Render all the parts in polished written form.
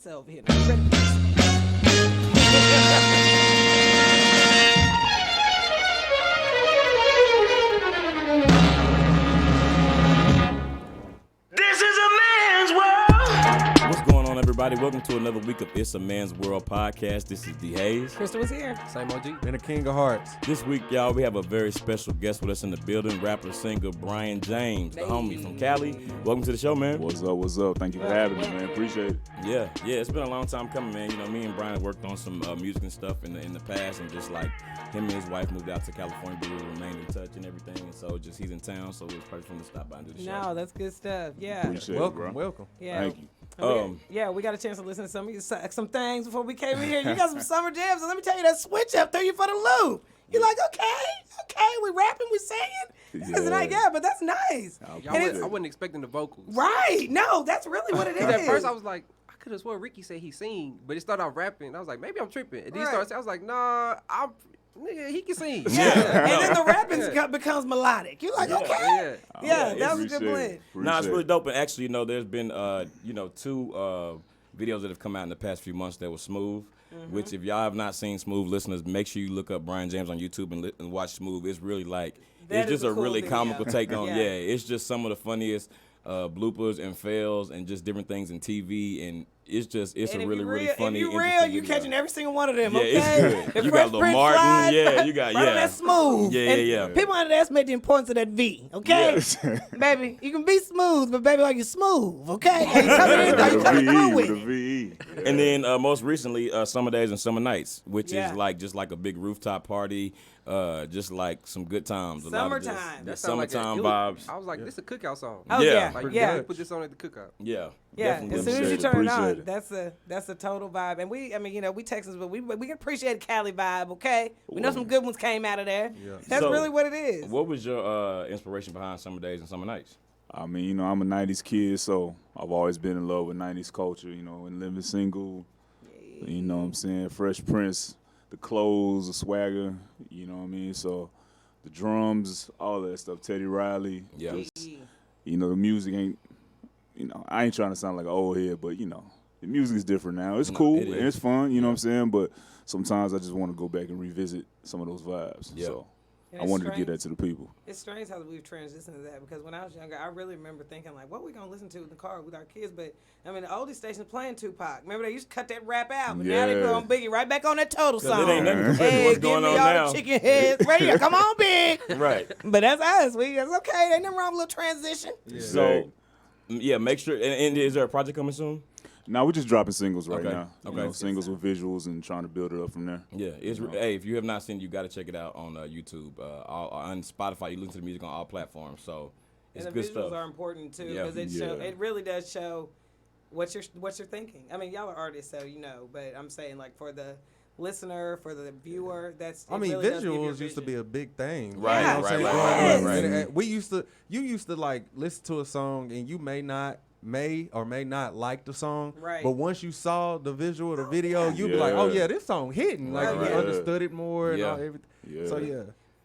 pizza over here. Now, you ready for pizza? This is a man's world. What's going on, everybody? Welcome to another week of It's a Man's World podcast. This is D. Hayes. Crystal was here. Same OG. Been a king of hearts. This week, y'all, we have a very special guest with us in the building, rapper, singer Brian James, the homie from Cali. Welcome to the show, man. What's up? What's up? Thank you for having me, man. Appreciate it. Yeah, it's been a long time coming, man. You know, me and Brian have worked on some music and stuff in the past, and just like him and his wife moved out to California, but we remained in touch and everything. And so just he's in town, so it was perfect for him to stop by and do the show. No, that's good stuff. Yeah. Appreciate Welcome, it, bro. welcome. Yeah. Thank you. We got a chance to listen to some things before we came in here. You got some summer jams, and let me tell you, that switch up threw you for the loop. You're like, okay, we rapping, we singing. Yeah. But that's nice. I wasn't expecting the vocals. Right. No, that's really what it is. At first, I was like, I could have sworn Ricky said he sing, but it started out rapping. I was like, maybe I'm tripping. And then he started, I was like, nah, nigga, he can sing. Yeah. And then the rapping becomes melodic. You're like, okay. Yeah. That was a good blend. Nah, it's really dope. And actually, you know, there's been, two videos that have come out in the past few months that were Smooth. Which, if y'all have not seen Smooth, listeners, make sure you look up Brian James on YouTube and watch Smooth. It's really like, it's just a cool really video. comical take on, Yeah. it's just some of the funniest bloopers and fails and just different things in TV. And it's And a really, really funny, If you real, interesting you video. catching every single one of them, Yeah, okay? it's good. If You Fresh got Lil Prince Martin, flies, you got, right on that Smooth. Yeah, And yeah. People underestimate the importance of that V, okay? Yes. Baby, you can be smooth, but baby, are you smooth, okay? Are you coming through with With it? a VE. And then most recently, Summer Days and Summer Nights, which Yeah. is like just like a big rooftop party, just like some good times. A lot of just- Summertime. the That sound like summertime a- vibes. I was like, this is a cookout song. Oh, Yeah. yeah. Like, Yeah. put this on at the cookout. Yeah. Yeah, definitely. as soon as you Appreciate it, turn it on, appreciate it. that's a total vibe. And we Texans, but we can appreciate the Cali vibe, okay? We know some good ones came out of there. Yeah. That's So, really what it is. What was your inspiration behind Summer Days and Summer Nights? I mean, you know, I'm a 90s kid, so I've always been in love with 90s culture, you know, and living single, you know what I'm saying, Fresh Prince, the clothes, the swagger, you know what I mean? So the drums, all that stuff, Teddy Riley. Yeah. Just, you know, the music ain't, you know, I ain't trying to sound like an old head, but, you know, the music is different now. It's cool it and is. it's fun, you know what I'm saying? But sometimes I just want to go back and revisit some of those vibes. Yeah. So And I it's wanted to strange. get that to the people. It's strange how we've transitioned to that because when I was younger, I really remember thinking like, what we gonna listen to in the car with our kids? But I mean, the oldie station's playing Tupac. Remember they used to cut that rap out, but now they put Yeah. on Biggie right back on that Total 'Cause song. it ain't nothing compared to Hey, what's give going me on all now. the chicken heads radio. Come on, Big. Right. But that's us. That's okay. Ain't nothing wrong with a little transition. So, yeah, make sure. And is there a project coming soon? Now we're just dropping singles right Okay. now. You Okay. know, singles with visuals and trying to build it up from there. Yeah, hey, if you have not seen it, you got to check it out on YouTube, on Spotify. You listen to the music on all platforms, so it's And the good visuals stuff. are important too Yeah. because Yeah. it really does show what you're thinking. I mean, y'all are artists, so you know. But I'm saying like for the listener, for the viewer, I mean, visuals used to be a big thing. Right, Yeah. You know what I'm right, saying? right, right, And, right. you used to like listen to a song and you may or may not like the song. Right. But once you saw the visual, the video, you'd be Yeah. like, oh yeah, this song hitting. Like Right, you right. understood it more and Yeah. all everything. Yeah. So yeah.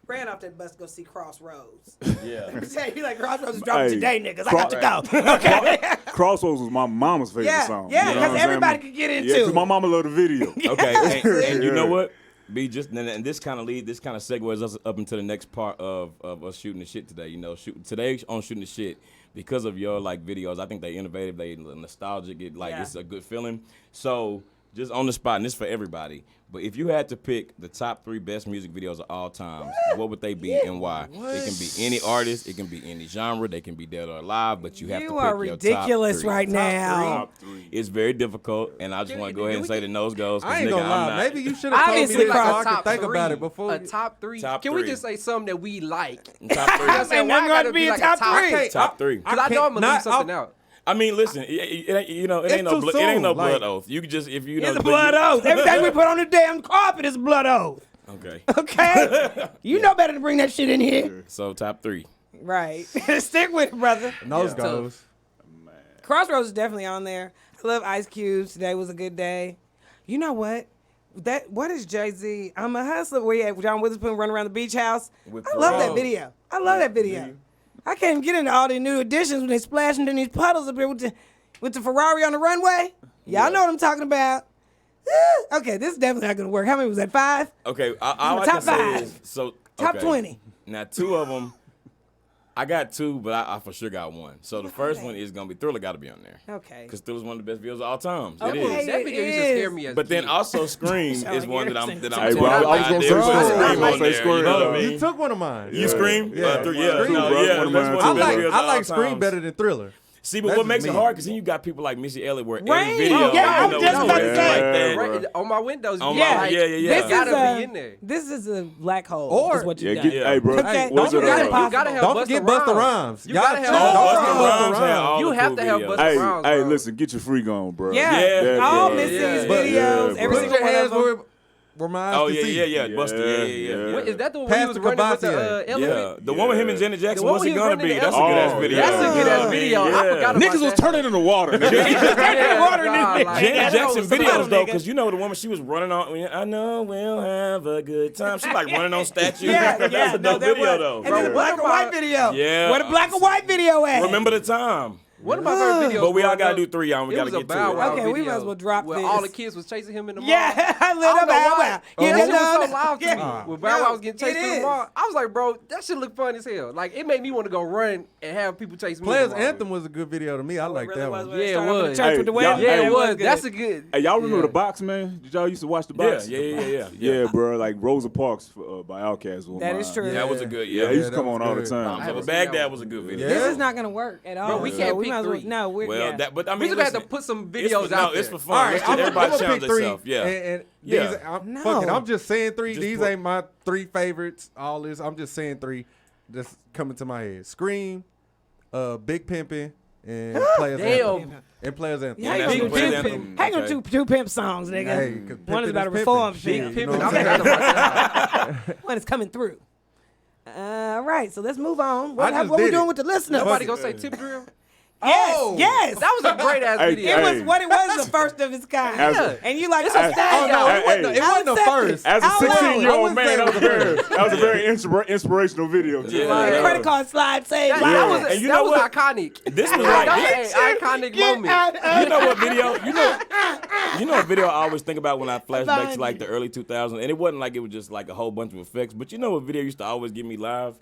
Ran off that bus to go see Crossroads. Yeah. You like Crossroads is dropping Hey, today, niggas. I got to go. Okay. Crossroads was my mama's favorite Yeah, song. yeah, you know 'cause what I'm saying? everybody could get into Yeah, 'cause it. my mama loved the video. Okay, and you know Yeah. what? And this kind of segues us up into the next part of us shooting the shit today. You know, today on shooting the shit because of your like videos. I think they innovative, they nostalgic. It's a good feeling. So just on the spot, and this for everybody. But if you had to pick the top 3 best music videos of all times, what would they be and why? It can be any artist, it can be any genre, they can be dead or alive, but you have to pick You are your top ridiculous 3. right now. Top 3. It's very difficult, and I just want to go ahead and say the nose goes. 'cause I ain't nigga, gonna I'm lie. not- Maybe you should have told me Obviously, this so I Cross- could think about it before. A top 3. Top Can 3. we just say something that we like? Top 3. I'm saying, Ain't why nothing gotta gonna be a like top 3. Okay, Top 3. Because I know I'm gonna leave something out. I mean, listen, it ain't, you know, it It's ain't no, too it ain't no soon, blood like- oath. You could just, if you know, It's a blood oath. Everything we put on the damn carpet is blood oath. Okay, Okay? You know better to bring that shit in here. so top 3. Right. Stick with it, brother. Nose Yeah. goes. Crossroads is definitely on there. I love Ice Cube. Today was a good day. You know what? What is Jay-Z? I'm a hustler. Where you at? John Witherspoon running around the beach house. With I love that Pharrell. video. I love that video. I can't get into all the new additions when they splashing in these puddles up here with the. with the Ferrari on the runway. Y'all know what I'm talking about. Okay, this is definitely not gonna work. How many was that? 5? Okay, all I Top can say 5. is so Top okay. 20. Now 2 of them, I got 2, but I for sure got 1. So the first one is gonna be Thriller. Got to be on there. Okay. Because Thriller's one of the best videos of all time. Okay. It is. That video used to scare me as a But then kid. also Scream Sound is like one that I'm Erickson. Hey, bro, I was gonna say Scream Scream. on there, Scream. you know what I mean? You took one of mine. You Scream? Yeah. Three- Scream, no, bro. yeah, One of that's mine, one of the too. I best videos of like all Scream times. better than Thriller. See, but That's what makes just it me. hard, because then you got people like Missy Elliott where Rain. every video, Yeah, I you was know, just about to it's say. like that. Right, on my windows. On Yeah. my, yeah. This gotta is be in there. This is a black hole. Or- is what you Yeah, got. get, Yeah. hey, bro. Okay, What's don't it? forget uh, Pop- You gotta have Don't Busta forget Busta Rhymes. Rhymes. You gotta have don't Busta forget Rhymes. Busta had Rhymes. all You the have cool to have videos. Busta Hey, Rhymes, hey, bro. listen, get your freak on, bro. Yeah, Yeah, all yeah, Missy's yeah. videos, Yeah, every bro. Put single your one of hands them. where my eyes Oh, can see. yeah. Busta, yeah. Wait, is that the one Pass where he was the running with the Kabatier. elephant? The one with him and Janet Jackson, The one what's where it he was gonna running be? the That's a good ass elephant. video. That's a good ass Yeah. video. I forgot about Niggas was that. turning in the water. nigga. Yeah, water in nah, it. like, Janet that Jackson was videos somebody, though, nigga. because you know the woman she was running on. I know we'll have a good time. She like running on statues. Yeah, That's yeah, a dope that video was. though. And then the Bro, black what and white about- video. Yeah. Where the black and white video at? Remember the time. One of my favorite videos. But we all growing gotta up, do 3, y'all. We it gotta was a get to Bow it. Wow Okay, we video might as well drop where this. all the kids was chasing him in the mall. Yeah, I I lit don't up know Bow why. Wow. That shit was so no, loud to me. yeah. When Bow Wow was getting chased it through the is. mall, I was like, bro, that shit look fun as hell. Like, it made me want to go run and have people chase me. Players in the mall. Anthem was a good video to me. I like really that was one. when Yeah, it started off in was. the church Hey, with the y'all- wedding. Yeah, Hey, it was. good. That's a good. Hey, y'all remember Yeah. the box, man? Did y'all used to watch the box? Yeah. bro. Like Rosa Parks by Outkast. Was That mine. is true. That was a good. Yeah, he Yeah. used to come that on was all the good. time. I bro. have a Baghdad was a good video. Yeah. This is not gonna work at all. we can't we pick might as well- 3. No, we're Well, yeah. that, but I We mean, just had to listen, put some it's videos for, out no, it's there. for fun. All right, Let's I'm let everybody gonna challenge pick 3. themselves. Yeah. And Yeah. these, I'm, No. fuck it. I'm just saying 3. Just These put- ain't my 3 favorites. All this. I'm just saying 3. Just coming to my head. Scream, Big Pimpin', and Players Anthem. Damn. And Players Anthem. Yeah, that's hang on the Players two Anthem. pimp- hang on Okay. two pimp songs, nigga. Hey, 'cause One is pimpin' about to is reform pimpin'. shit. You Pimpin', know what I'm I'm saying? saying? One is coming through. All right, so let's move on. What, I just what we did doing it. with the listeners? Nobody gonna say tip drill. Yes, Oh! yes. That was a great ass Hey, video. It hey. was what it was, the first of its kind. As a- And you like, It's a oh, standout. No, Hey, it wasn't, hey. it wasn't the I'll first. accept As a I will. 16-year-old I man, that wouldn't was a very inspirational video. Yeah. Like, Credit card slide say, That, wow. that was, And you that know was what? iconic. This was That like, was an iconic Get moment. out of you know what video? You know what video I always think about when I flash back to like the early 2000s, and it wasn't like it was just like a whole bunch of effects. But you know what video used to always get me live?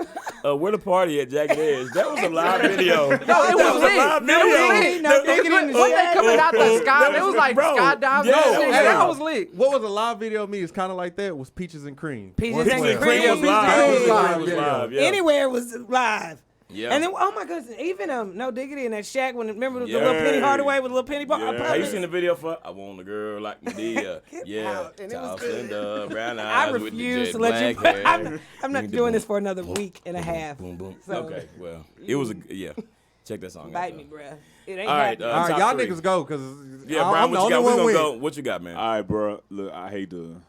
Where the party at Jagged Edge? That was a live video. No, it That was a lit. live It video. was lit. No, they get in the Wasn't they shade. coming out the sky? That It was was- like bro, skydiving. yeah, and shit. hey. That was lit. What was a live video of me is kind of like that was Peaches and Cream. Peaches Peaches and Cream was live. Cream. Peaches and Cream was Yeah. live. Yeah. Anywhere was live. Yeah. And then, oh my goodness, even No Diggity in that shack when remember the Yeah. little Penny Hardaway with the little Penny bar. Yeah. Have you seen the video for I Want a Girl Like Medea? Yeah. out, and it was Tall, good. slender, brown I eyes with the refuse jet to let you. black hair. I'm not Need the doing this boom, for another boom, week and a half. Boom, boom. So- Okay, well, it was yeah. Check that song out. Bite though. me, bruh. It ain't All right, happening. All right, top y'all 3. niggas go because Yeah, Brian, I'm the what you only got? We one gonna win. go. What you got, man? All right, bro. Look, I hate to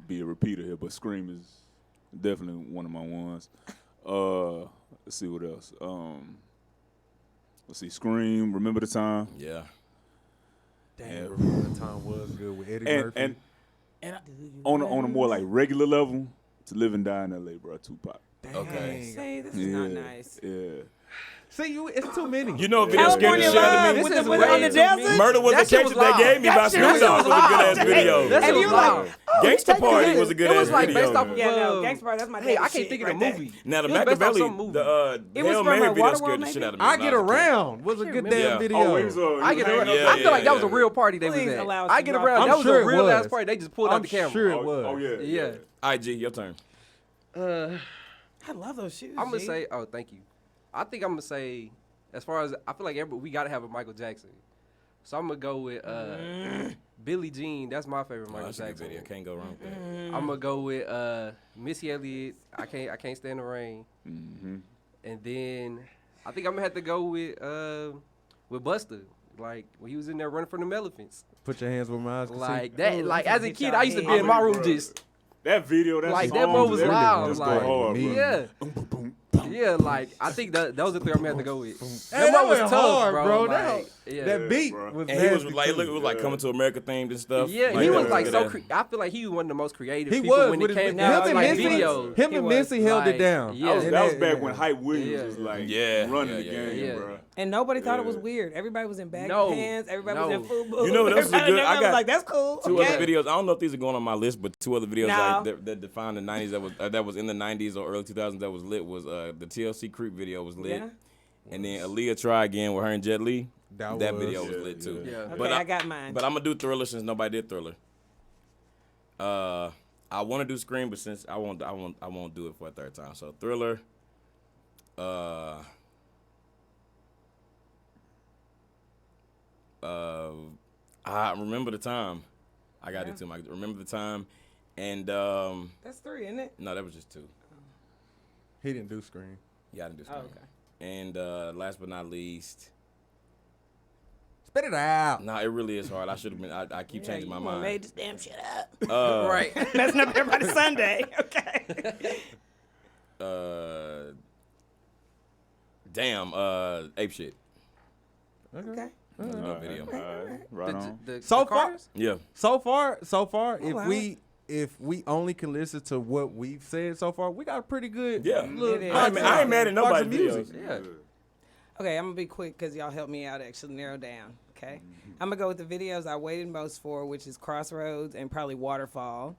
be a repeater here, but Scream is definitely one of my ones. Let's see what else. Let's see, Scream. Remember the Time. Yeah. Damn, remember the time was good with Eddie And Murphy. and on a more like regular level, To Live and Die in L.A., bro. Tupac. Okay. See, this is Yeah, not nice. Yeah. See, it's too many. You know, a video scared the California shit out Love of me. with This the is on way the too desert. Murder was That the shit catch was that they gave me That by shit Snoop was Dogg was a good ass live. video. That shit And was you live. like, Gangsta Party was a good It was ass like video. based off of. Yeah, no, Gangsta Party, that's my Hey, I shit can't think of the right movie. Now the It was based off some Machiavelli, movie. It was Hail from Mary a video Waterworld, scared the shit maybe? out of me. I when Get was a kid. Around was a good remember. damn Yeah. video. Oh, he was, I get around. Yeah, I feel like that was a yeah. real party they Please was allow at. us I to get drop around. it. That I'm was sure a it real was. ass party. They just pulled out I'm the camera. sure it was. Oh, yeah. Yeah. IG, your turn. I love those shoes. I'm gonna G. say. Oh, thank you. I think I'm gonna say. As far as I feel like we gotta have a Michael Jackson. So I'm gonna go with Billie Jean. That's my favorite Oh, Michael that's a good Jackson. video. Can't go wrong with that. I'm gonna go with Missy Elliott. I can't stand the rain. Mm-hmm. And then I think I'm gonna have to go with Busta. Like when he was in there running from them elephants. Put your hands where my eyes can Like see. that. Like as a hit kid, y'all I used to be head. in my room Bro. just That video, that Like, song, that boy was everything loud, just go like, hard, bro. yeah. Boom, boom, boom. Yeah, like I think those are the 3 I'm gonna have to go with. Hey, that one went hard, bro. bro. Like, That beat bro. was And he was nasty, like, too. look, it was like Coming to America themed and stuff. Yeah, he was like that. I feel like he was one of the most creative He people was when with it his came him down to and like Missy- videos. him He and was Missy held it like- down. Yeah, And That was that- back when Hype Williams Yeah. was like Yeah, running the yeah, game, yeah. bro. And nobody thought it was Yeah. weird. Everybody was in baggy No. pants. Everybody was No. in FUBU. You know what else is Everybody good? I was got like, that's cool. Two okay. other videos. I don't know if these are going on my list, but two other videos No. like, that define the 90s that was in the 90s or early 2000s that was lit was the TLC Creep video was lit. Yeah. And then Aaliyah Try Again with her and Jet Li. That That was- video was Yeah, lit too. yeah. Okay, But I got mine. But I'm gonna do Thriller since nobody did Thriller. I want to do Scream, but since I won't do it for a third time. So Thriller. I Remember the Time. I got it too, Mike. Remember the Time, and That's 3, isn't it? no, that was just 2. He didn't do Scream. Yeah, I didn't do Scream. Oh, okay. And last but not least, Spit it out. nah, it really is hard. I should have been. I keep changing my mind. Made this damn shit up. Right. Messing up everybody's Sunday. Okay. Ape Shit. Okay. That was a good video. All right, right on. So the far- Carters? Yeah. So far, allow if we only can listen to what we've said so far, we got a pretty good Yeah. little It is. I ain't mad at box of nobody's music. videos. Yeah. Okay, I'm going to be quick because y'all helped me out actually narrow down. Okay. I'm going to go with the videos I waited most for, which is Crossroads and probably Waterfall.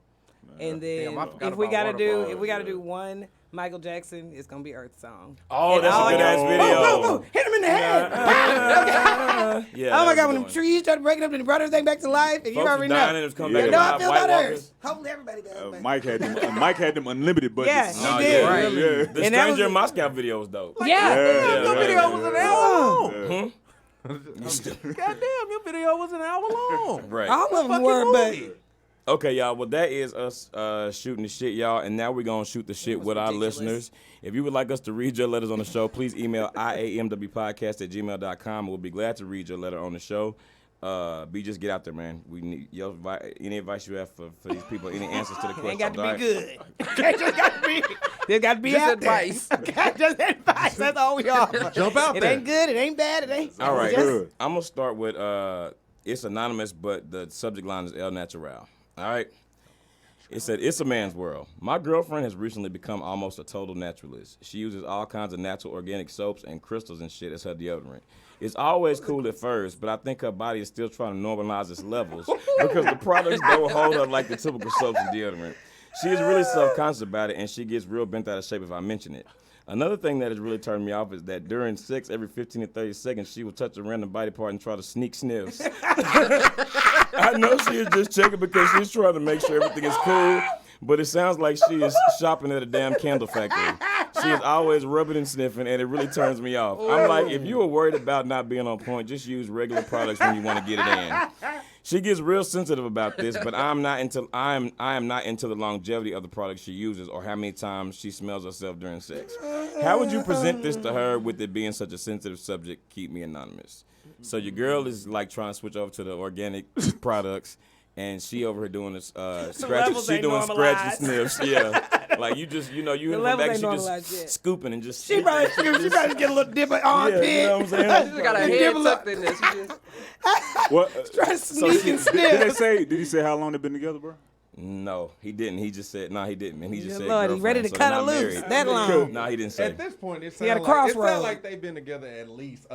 And then Damn, I forgot if we about got to Waterfall, do one Michael Jackson, it's going to be Earth Song. Oh, And that's all a good ass y'all- video. Oh, hit him in the head. Yeah. Oh my that God, was when a the good one. trees started breaking up and they brought everything back to life, and you Folks was already dying know. and it was coming You back know alive. I feel White about Walkers. Earth. Hopefully everybody does. man. Mike had them unlimited budgets. Yeah, he Nah, did. yeah. Right. Yeah. The And that Stranger was- in Moscow video was dope. Yeah. Yeah, Your right, video was an hour long. Yeah. Goddamn, your video was an hour long. Right. All of them Fucking were, but movie. Okay, y'all. Well, that is us shooting the shit, y'all. And now we're going to shoot the shit with our ridiculous. listeners. If you would like us to read your letters on the show, please email IAMWpodcast@gmail.com. We'll be glad to read your letter on the show. Just get out there, man. We need your any advice you have for these people, any answers to the questions. ain't got to all be right? good. Okay, just got to be. They got to be Just out advice. there. Okay, just advice. That's all we are. Jump out It there. ain't good. It ain't bad. It ain't. All right. Just, I'm going to start with it's anonymous, but the subject line is El Natural. All right. It said, it's a man's world. My girlfriend has recently become almost a total naturalist. She uses all kinds of natural organic soaps and crystals and shit as her deodorant. It's always cool at first, but I think her body is still trying to normalize its levels because the products don't hold up like the typical soaps and deodorant. She is really self-conscious about it, and she gets real bent out of shape if I mention it. Another thing that has really turned me off is that during sex, every 15 to 30 seconds, she will touch a random body part and try to sneak sniffs. I know she is just checking because she's trying to make sure everything is cool, but it sounds like she is shopping at a damn candle factory. She is always rubbing and sniffing, and it really turns me off. I'm like, if you are worried about not being on point, just use regular products when you want to get it in. She gets real sensitive about this, but I am not into the longevity of the products she uses or how many times she smells herself during sex. How would you present this to her with it being such a sensitive subject? Keep me anonymous. So your girl is like trying to switch over to the organic products, and she over here doing this scratching. levels She ain't doing normalized. scratching sniffs. Yeah, like you just you The in the levels back, ain't she normalized just yet. scooping and just. She probably get a little dip of armpit. Yeah, you know what I'm She saying? just got her Give head a tucked in there. She just, What? Try to sneak and sniff. Did he say how long they've been together, bro? No, he didn't. He just said no. He didn't, and he just said Lord, he ready to girlfriend, cut so her they're not loose married. that long. No, he didn't say. At this point, it He had a sounds crossroad. like they've been together at least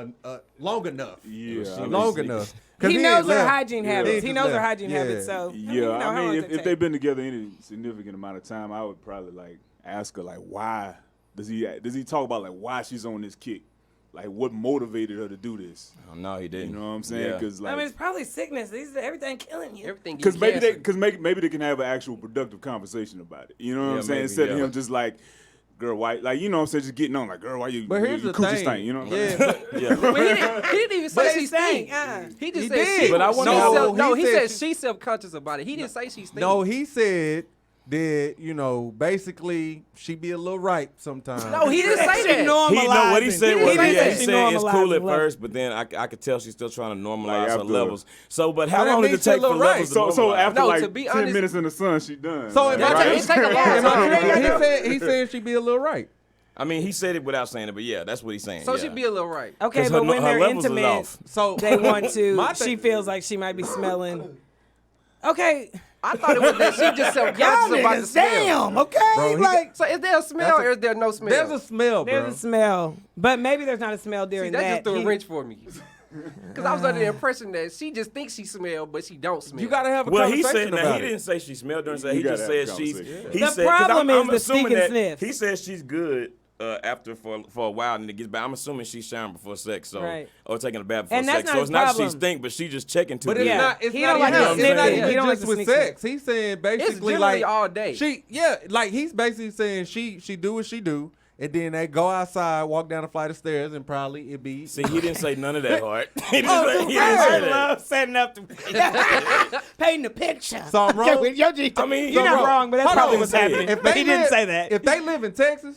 long enough. Yeah. Long enough. 'Cause He ain't knows her left. hygiene habits. He just knows her left. hygiene Yeah. habits. So Yeah, you know, how I long mean, does it if take? they've been together any significant amount of time, I would probably like ask her like, why does he talk about like why she's on this kick, like what motivated her to do this? Oh, no, he didn't. You know what I'm saying? Yeah. Because I like, mean, it's probably sickness. These everything killing you. everything because gets cancer. maybe they can have an actual productive conversation about it. You know what Yeah, I'm saying? maybe, Instead of yeah. him just like, girl, why? Like, you know what I'm saying? Just getting on like, girl, why you? But here's you the coochie thing. stink, you know? Yeah, but Yeah. But he didn't even say But she he stank, stink. He just He said did. she. But I wonder how- he he said said she's self-conscious about it. He didn't say she stink. no, he said that basically she be a little ripe sometimes. No, he didn't say that. He know what he said was didn't he say she said it's cool normalizing at levels. first, but then I could tell she's still trying to normalize Like her after- levels. So, but how But that long did it means she take for look right. levels to So normalize? after No, like to be 10 honest- minutes in the sun, she done. So Like, if I It take a long Am I time. correct? He said she be a little ripe. I mean, he said it without saying it, but yeah, that's what he's saying. So yeah. she be a little right. Okay, 'Cause but her when they're levels is intimate, off. So they want to. My She thing- feels like she might be smelling. Okay, I thought it was that she just y'all self-conscious about the niggas, smell. damn. Okay, Bro, he like So is there a smell or is there no smell? There's a smell, bro. there's a smell, but maybe there's not a smell See, during that that. just threw a He- wrench for me. Because I was under the impression that she just thinks she smell, but she don't smell. You gotta have a Well, he conversation said about he it. didn't say she smelled during sex. You He just gotta have said a she's. conversation. He The said, 'cause problem I'm is the assuming stink and that sniff. he says she's good after for a while and it gets back. I'm assuming she's showering before sex, so Right. or taking a bath before And that's sex. not So his it's not problem. she stink, but she just checking too But good. it's not. It's He not don't like even, to it's sniff not it. even He don't like just to with sneak sex. He's saying basically generally like all day. Like he's basically saying she do what she do, and then they go outside, walk down a flight of stairs, and probably it be. See, he didn't say none of that, Hart. He didn't Oh, say, he didn't I say that. love setting up the painting the picture. So I'm wrong? I mean, You're not bro, wrong, but that's hold probably on. what's happening. If But they he didn't live- say that. If they live in Texas,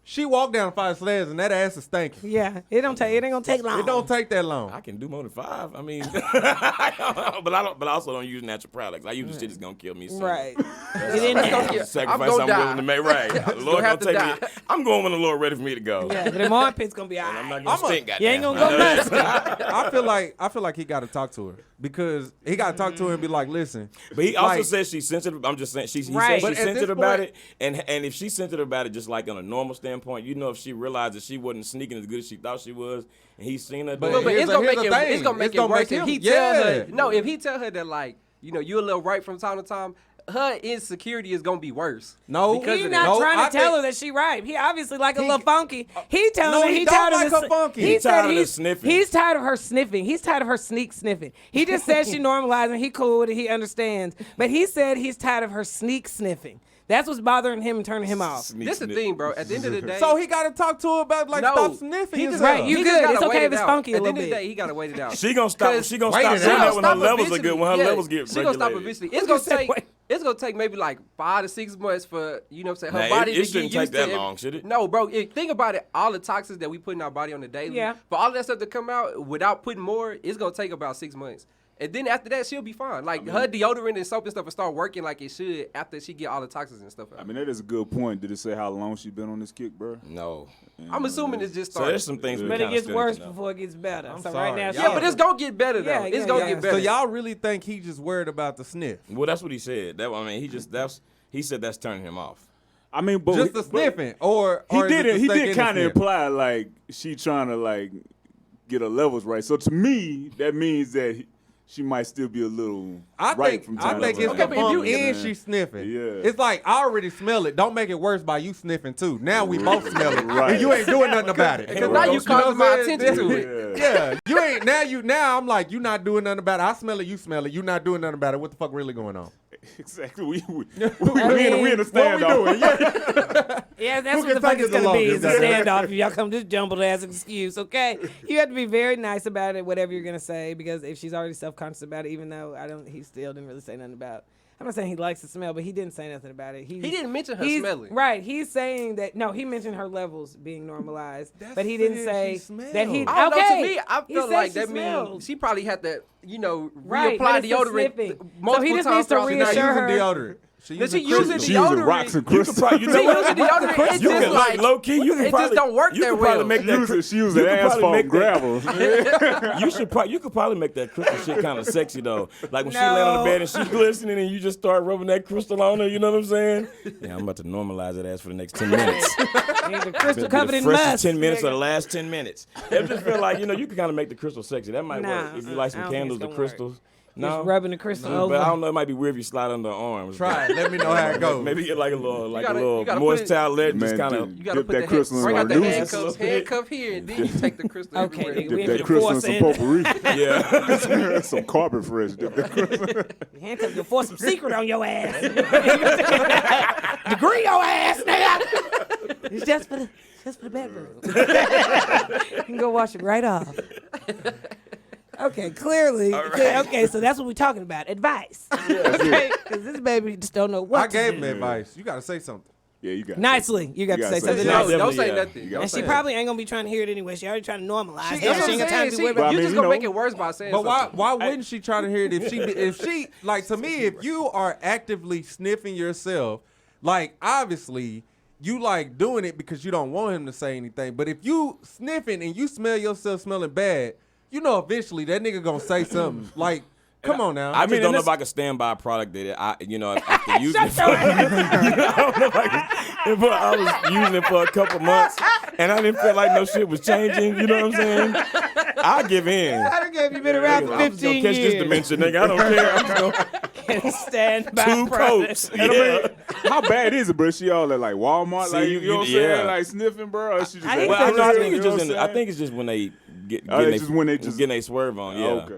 she walked down a flight of stairs, and that ass is stinking. Yeah, it ain't gonna take long. It don't take that long. I can do more than 5. I mean, but I don't. But I also don't use natural products. I use the shit that's gonna kill me. Soon. Right. That's It a didn't- sacrifice I'm I'm gonna willing to make. Right. The Lord have gonna to take me. die. I'm going when the Lord ready for me to go. Yeah, but the armpit's gonna be all And I'm right. not gonna stink. You ain't goddamn. gonna go nuts. I feel like he got to talk to her because he got to talk to her and be like, listen. But he also like- says she's sensitive. I'm just saying he Right. says But she's at this sensitive about point- it, and if she's sensitive about it, just like on a normal standpoint, you know, if she realizes she wasn't sneaking as good as she thought she was, and he's seen her, But do it, But here's it's a- gonna here's make a it. thing. It's gonna make It's it gonna worse make if him- he tell her. yeah. No, if he tell her that like, you know, you're a little right from time to time. Her insecurity is gonna be worse. No. because He's of not that. No, trying to I tell think- her that she right. He obviously like a He- little funky. He telling No, her he he don't tired like of her the funky. He He's said tired of the he's sniffing. He's tired of her sniffing. He's tired of her sneak sniffing. He just said she normalizing. He cool with it. He understands. But he said he's tired of her sneak sniffing. That's what's bothering him and turning him off. Sneak, This the sniff. thing, bro. At the end of the day, So he got to talk to her about like no, stop sniffing. he just yourself. Right, you he good. just gotta It's okay wait if it it's out. funky a At the little end of the bit. day, he gotta wait it out. She gonna stop. Cause- She gonna Wait stop it doing out. that when her Stop levels are eventually. good. When her Yeah. levels get She gonna stop regulated. eventually. It's Who gonna said take. wait? It's gonna take maybe like 5 to 6 months for her Nah, body it to shouldn't get used take to that it. long, should it? No, bro. Think about it. All the toxins that we put in our body on the daily. Yeah. For all that stuff to come out without putting more, it's gonna take about 6 months. And then after that, she'll be fine. Like her deodorant and soap and stuff will start working like it should after she get all the toxins and stuff out. I mean, that is a good point. Did it say how long she been on this kick, bro? No. I'm assuming it's just So started. there's some things. we But it kinda gets still worse need to know. before it gets better. I'm So sorry. right now, Yeah, Yeah, but it's gonna get better though. Yeah, It's yeah, gonna yeah. get better. So y'all really think he just worried about the sniff? Well, that's what he said. That I mean, he said that's turning him off. I mean, but Just the sniffing, or He is it did the it. He stink did in the kind of sniff? imply like she trying to like get her levels right. So to me, that means that she might still be a little I right think from I time think to it's time. the Okay, but if you- funk and Yeah. she sniffing. Yeah. It's like I already smell it. Don't make it worse by you sniffing too. Now we both smell it. Right. And you ain't doing nothing about it. Because now you causing my attention to it. Yeah. You ain't now I'm like, you not doing nothing about it. I smell it, you smell it. You not doing nothing about it. What the fuck really going on? Exactly. We mean, in a What standoff. we doing? Yeah. Yeah, that's Who what can the fuck take it's it the gonna be. longest, Is a goddamn? standoff if y'all come this jumbled ass excuse, okay? You have to be very nice about it, whatever you're gonna say, because if she's already self-conscious about it, even though he still didn't really say nothing about. I'm not saying he likes the smell, but he didn't say nothing about it. He didn't mention her he's- smelling. Right. He's saying that he mentioned her levels being normalized, That's but he didn't saying say she that he. smells. I don't know. Okay. To me, I He feel said like she that smells. means she probably had to, Right, reapply but it's the deodorant sniffing. multiple So he just times needs to throughout the She not night. reassure using her. deodorant. She Then she using using crystals. She using deodorant. rocks and You could crystals. probably, you She know using what? deodorant. It's You just can like like low key. You can it probably just don't work you that could probably well. make that. She using you could probably asphalt make gravel. You could probably make that crystal shit kind of sexy though. Like when she lay on the No. bed and she's glistening and you just start rubbing that crystal on her. You know what I'm saying? Yeah, I'm about to normalize that ass for the next 10 minutes. He's a crystal Be covered the in freshest must. 10 minutes or nigga. the last 10 minutes. It just feel like, you can kind of make the crystal sexy. That might Nah, work. If you like I some don't think candles, it's the gonna work. crystals. Just No, rubbing the crystal over. but I don't know. It might be weird if you slide under the arms. Try it. Let me know how it goes. Maybe get like a little, gotta- you gotta moist put it- towelette, just Man, kind dude. of. You gotta Dip put that the crystal in bring out my the nooses. handcuff here, and then you take the crystal Okay, everywhere. nigga, we Dip ain't that finna crystal in force some in. potpourri. Yeah. Some carbon fresh. Dip that crystal. Handcuffs to force some secret on your ass. Degree your ass, nigga. It's just for the bedroom. You can go wash it right off. Okay, clearly. Okay, so that's what we're talking about. Advice. Okay, because this baby just don't know what I to gave do. him advice. You gotta say something. Yeah, you got Nicely, you got to gotta say say something something. nice. No, don't Definitely, say yeah. nothing. You Don't And say she nothing. probably ain't gonna be trying to hear it anyway. She already trying to normalize She- it. that's She what ain't got I'm time to be saying. worried But I about You mean, just you gonna know- make it worse by saying But something. why wouldn't she try to hear it if she like to me if you are actively sniffing yourself, like obviously you like doing it because you don't want him to say anything. But if you sniffing and you smell yourself smelling bad, you know eventually that nigga gonna say something. Like, come on now. I just don't know if I could stand by a product that after using it, I don't know if I was using it for a couple months and I didn't feel like no shit was changing. You know what I'm saying? I'll give in. I don't care if you've been around for 15 I'm just gonna catch years. this dementia, nigga. I don't care. I'm just gonna Can't stand by 2 product. coats. And I mean, how bad is it, bro? She all at like Walmart, See, like you know what I'm yeah. saying, like sniffing, bro. Or she just I like, hate Well, that I shit. think it's you know just what I'm I saying? think it's just when they get it's just when they just- getting they swerve on. Yeah. Okay.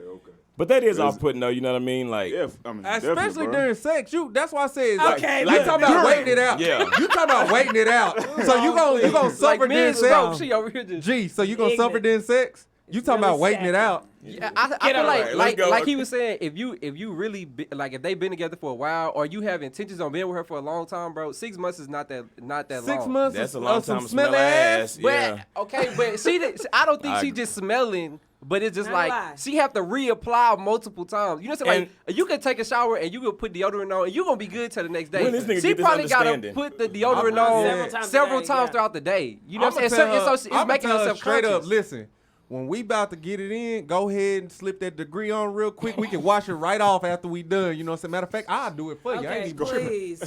But that is Because- off putting though. You know what I mean? Like. Yeah, I mean, definitely, Especially bro. during sex, that's why I said Okay, like look, talking about waiting it out. Yeah. You talking about waiting it out. So you gonna suffer during men smoke. sex. She over here just. G, so you gonna suffer Ignorant. during sex? You talking really about waiting it sad. out? Yeah, I Get feel over like it. Let's go. like he was saying, if you really like if they've been together for a while or you have intentions on being with her for a long time, bro, 6 months is not that long. 6 months. That's a of long some time to smell smelly ass. But Yeah. okay, but I don't think I she agree. just smelling. But it's just Not like lie. she have to reapply multiple times. You know what I'm saying? And- Like you can take a shower and you can put deodorant on and you gonna be good till the next day. When this nigga She get this probably gotta understanding? put the deodorant I'm- on Several several times a times day, throughout the day. You know what I'm I'ma saying? tell So her- it's making I'ma her tell straight up. self-conscious. Listen, when we about to get it in, go ahead and slip that degree on real quick. We can wash it right off after we done. You know what I'm saying? Matter of fact, I'll do it for you. I ain't Okay, even tripping. please.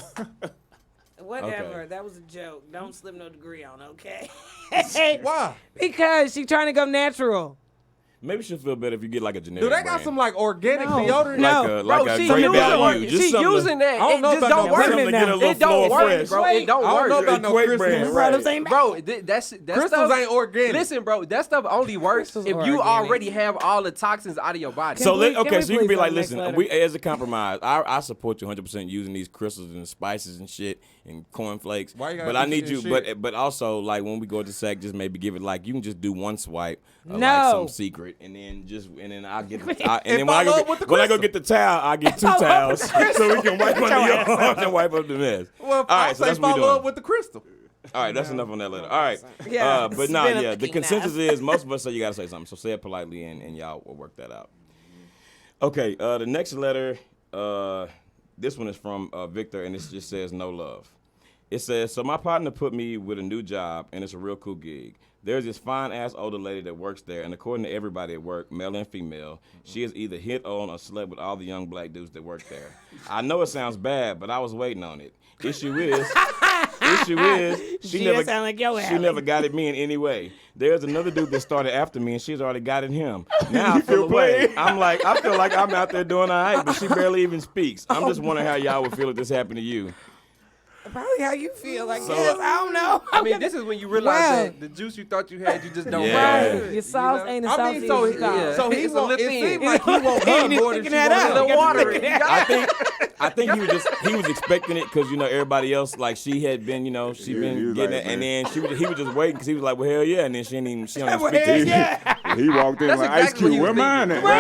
Whatever. Okay. That was a joke. Don't slip no degree on, okay? Why? Because she trying to go natural. Maybe she'll feel better if you get like a generic. Do they got brand. some like organic No. deodorant? No. like Bro, a she great using value. it. Just She something to- using that. I don't know It just about don't no work. something to get a little It don't floor work, fresh. bro. It don't I don't work. know about no Equate crystals. brand, Products right. ain't Bro, that Crystals stuff, ain't organic. Listen, bro, that stuff only works Crystals if are you organic. already have all the toxins out of your body. So Can we so you can please be go like, to the next listen, letter? we as a compromise, I support you 100% using these crystals and spices and shit and cornflakes. Why you gotta But do I need shit you, and shit? but also like when we go to sex, just maybe give it like you can just do one swipe, of No. like some secret, and then I'll get and then when I follow go up with the when I go crystal. get the towel, I get 2 towels so we can wipe under your arms and wipe up the mess. Well, All I right, so say that's what we follow doing. up with the crystal. All right, that's enough on that letter. All right. Yeah, But nah, spin a yeah. The fucking consensus knife. is most of us say you gotta say something. So say it politely and y'all will work that out. Okay, the next letter, this one is from Victor and it just says no love. It says, so my partner put me with a new job and it's a real cool gig. There's this fine ass older lady that works there, and according to everybody at work, male and female, she is either hit on or slept with all the young black dudes that work there. I know it sounds bad, but I was waiting on it. Issue is, She just sound like your she alley. never got at me in any way. There's another dude that started after me, and she's already got at him. Now I feel away. I feel like I'm out there doing all right, but she barely even speaks. I'm just wondering how y'all would feel if this happened to you. Probably how you feel. I So- guess. I don't know. I mean, this is when you realize Wow. that the juice you thought you had, you just don't Yeah. have. Right. Your sauce ain't as I salty mean, so as you thought. Yeah. so he It's a want, little it thin. seemed like he want her And he's more than she picking that wanted out. him. A little Got you watery. looking at I think he was expecting it because everybody else like she had been she Yeah, he been was getting like, it, and man. then he was just waiting because he was like, well hell yeah, and then she don't even speak Well, to hell you. yeah. He walked in That's like Ice exactly Cube. what Where he was mine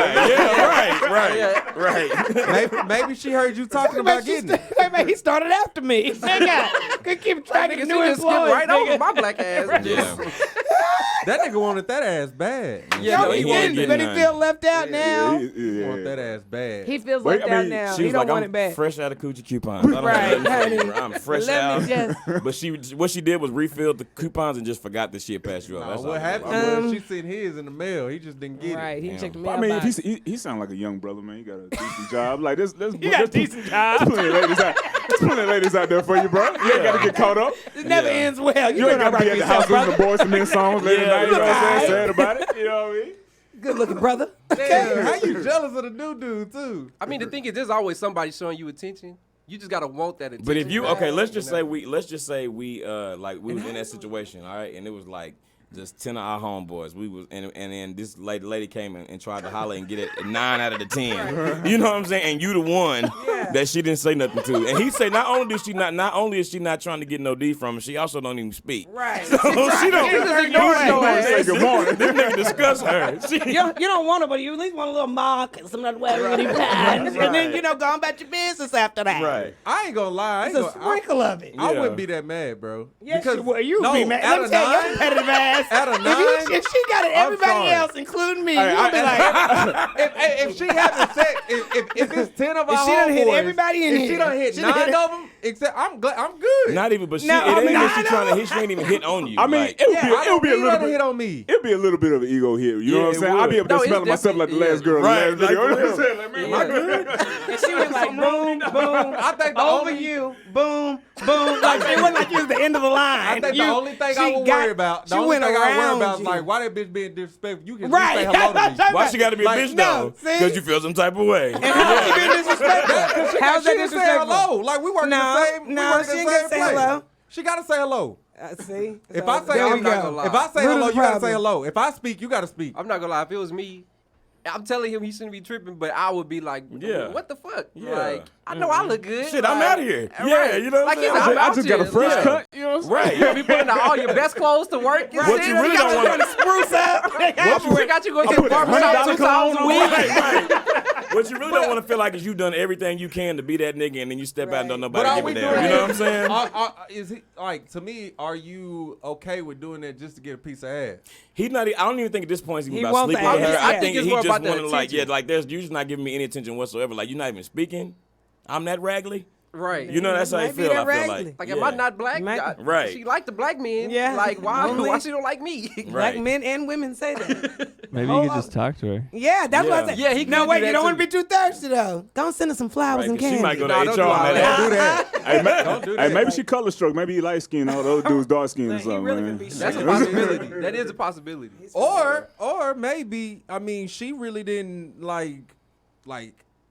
at? Right. Maybe she heard you talking about getting it. Wait, he started after me. Nigga, could keep track of Nigga, new she just skipped employees. right over nigga. my black ass. Yeah. That nigga wanted that ass bad. Yeah, No, he he wasn't didn't, getting but he none. feel left out now. He want that ass bad. He feels Wait, left I out mean, now. She He was don't like, want I'm it back. fresh out of coochie coupons. I don't Right, know honey. I'm fresh Let me out. just. But what she did was refill the coupons and just forgot that she had passed you up. That's all What it happened was. was she sent his in the mail. He just didn't get Right, it. he Damn. checked the But I mailbox. mean, if he sound like a young brother, man. He got a decent job. Like this, You got a decent job. There's plenty of ladies out there for you, bro. You ain't got to get caught up. It never Yeah. ends well. You ain't got to be at the house listening to Boys and Men songs late at Yeah, night. You know what I'm saying? right. Sad about it. You know what I mean? Good looking brother. Damn, how you jealous of the new dude too? I mean, the thing is, there's always somebody showing you attention. You just gotta want that attention. But if you back, let's just know? say we like we was in that situation, all right, and it was like just 10 of our homeboys. We was and then this lady came in and tried to holler and get it a 9 out of the 10. You know what I'm saying? And you the one that she didn't say nothing to. And he say not only is she not trying to get no D from him, she also don't even speak. Right. So she don't just ignore she your don't ass. say good morning. This nigga discuss her. She, You don't want it, but you at least want a little mark and some other way really bad. And then, go on about your business after that. right. I ain't gonna lie. I, ain't It's a gonna, sprinkle of it. I Yeah. wouldn't be that mad, bro. Yes, Because you would. You would no, be mad. out Let me of tell you, your nine- competitive ass. Out of If she got it, I'm everybody sorry. else, including me, Hey, you would be like, if she having sex, if it's 10 of our If she done hit homeboys, everybody in if she here, done hit she done 9 hit- of them, except I'm glad I'm good. Not even, but she, No, it ain't even no, she no. trying to. She ain't even hit on you. I mean, like, it would be a little bit. hit on me. It'd be a little bit of an ego hit. You know Yeah, what I'm it saying? I'd be able would. to smell myself like the last girl. Right, In the last like, video. You know for what I'm saying? Like, man, am I good? And she was like, boom, boom, I think the over only you, boom, boom. Like, it wasn't like you was the end of the line. I think the only thing I would worry about, the only thing I worry about is like, why that bitch being disrespectful? You can Right. say hello to me. Why she got to be a bitch no, though? see? Because you feel some type of way. And how she being disrespectful? How's She that didn't say disrespectful? hello. Like we work in the same. No, we work she in ain't the gotta same say place. hello. She gotta say hello. See? If I say there we I'm not go. gonna lie. If I say Root of hello, the you gotta problem. say hello. If I speak, you gotta speak. I'm not gonna lie. If it was me, I'm telling him he shouldn't be tripping, but I would be like, Yeah. what the fuck? Yeah. Like, I know I look good. Shit, I'm like, outta here. right. Yeah, you know what I'm Like, saying? I'm I just got a fresh cut. You know what I'm saying? Right. You be putting on all your best clothes to work. And What shit. you really don't want to Spruce up. We got you going to the put barbershop $100 $2 a week. Right, right. What you really don't want to feel like is you done everything you can to be that nigga, and then you step out and don't But nobody are give we a doing damn. You know what I'm that? saying? Is he like to me? Are you okay with doing that just to get a piece of ass? He's not. I don't even think at this point he's even He about wants sleeping the with her. attention. I think it's he more just about the wanted like, yeah, attention. like you're just not giving me any attention whatsoever. Like you're not even speaking. I'm that raggedy. Right. You know that's how I Might be feel. that I feel raggedy. like. Like, yeah. am I not black? Might- Right. She like the black men. Yeah. Like, why Only- she don't like me? Black Right. men and women say that. Maybe you could just talk to her. Yeah, that's what I Yeah. said. Yeah, he No, could wait, do you that don't want to too. be too thirsty though. Don't send us some flowers Right, and 'cause candy. she might go to Nah, HR don't do on all that. that. Don't do that. Hey, Don't do hey, that. maybe she color stroke. Maybe he light skinned. All those dudes dark skinned or Man, he something, really man. could be That's a straight. possibility. That is a possibility. Or maybe I mean she really didn't like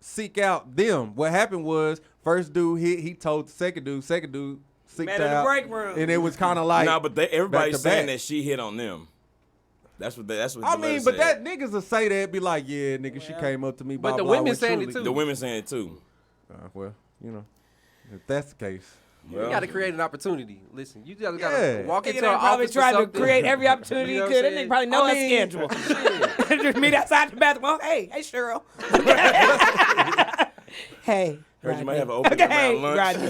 seek out them. What happened was first dude hit, he told the second dude seeked Met in the out, break room. and it was kind of like No, but everybody's back to saying back. that she hit on them. That's what. That's what. I the mean, letter but said. that niggas will say that, be like, yeah, nigga, she came up to me. Blah, But the blah, women when saying it truly- too. the women saying it too. Well, you know, if that's the case, You got to create an opportunity. Listen, you just got Yeah. to walk Nigga into done an probably office tried or to something. create every opportunity You know he what could. I'm That nigga saying? probably know I her mean, schedule. Just meet outside the bathroom. Oh, hey Cheryl. Hey. Heard you might Rodney. have an opening Okay, around lunch. Rodney.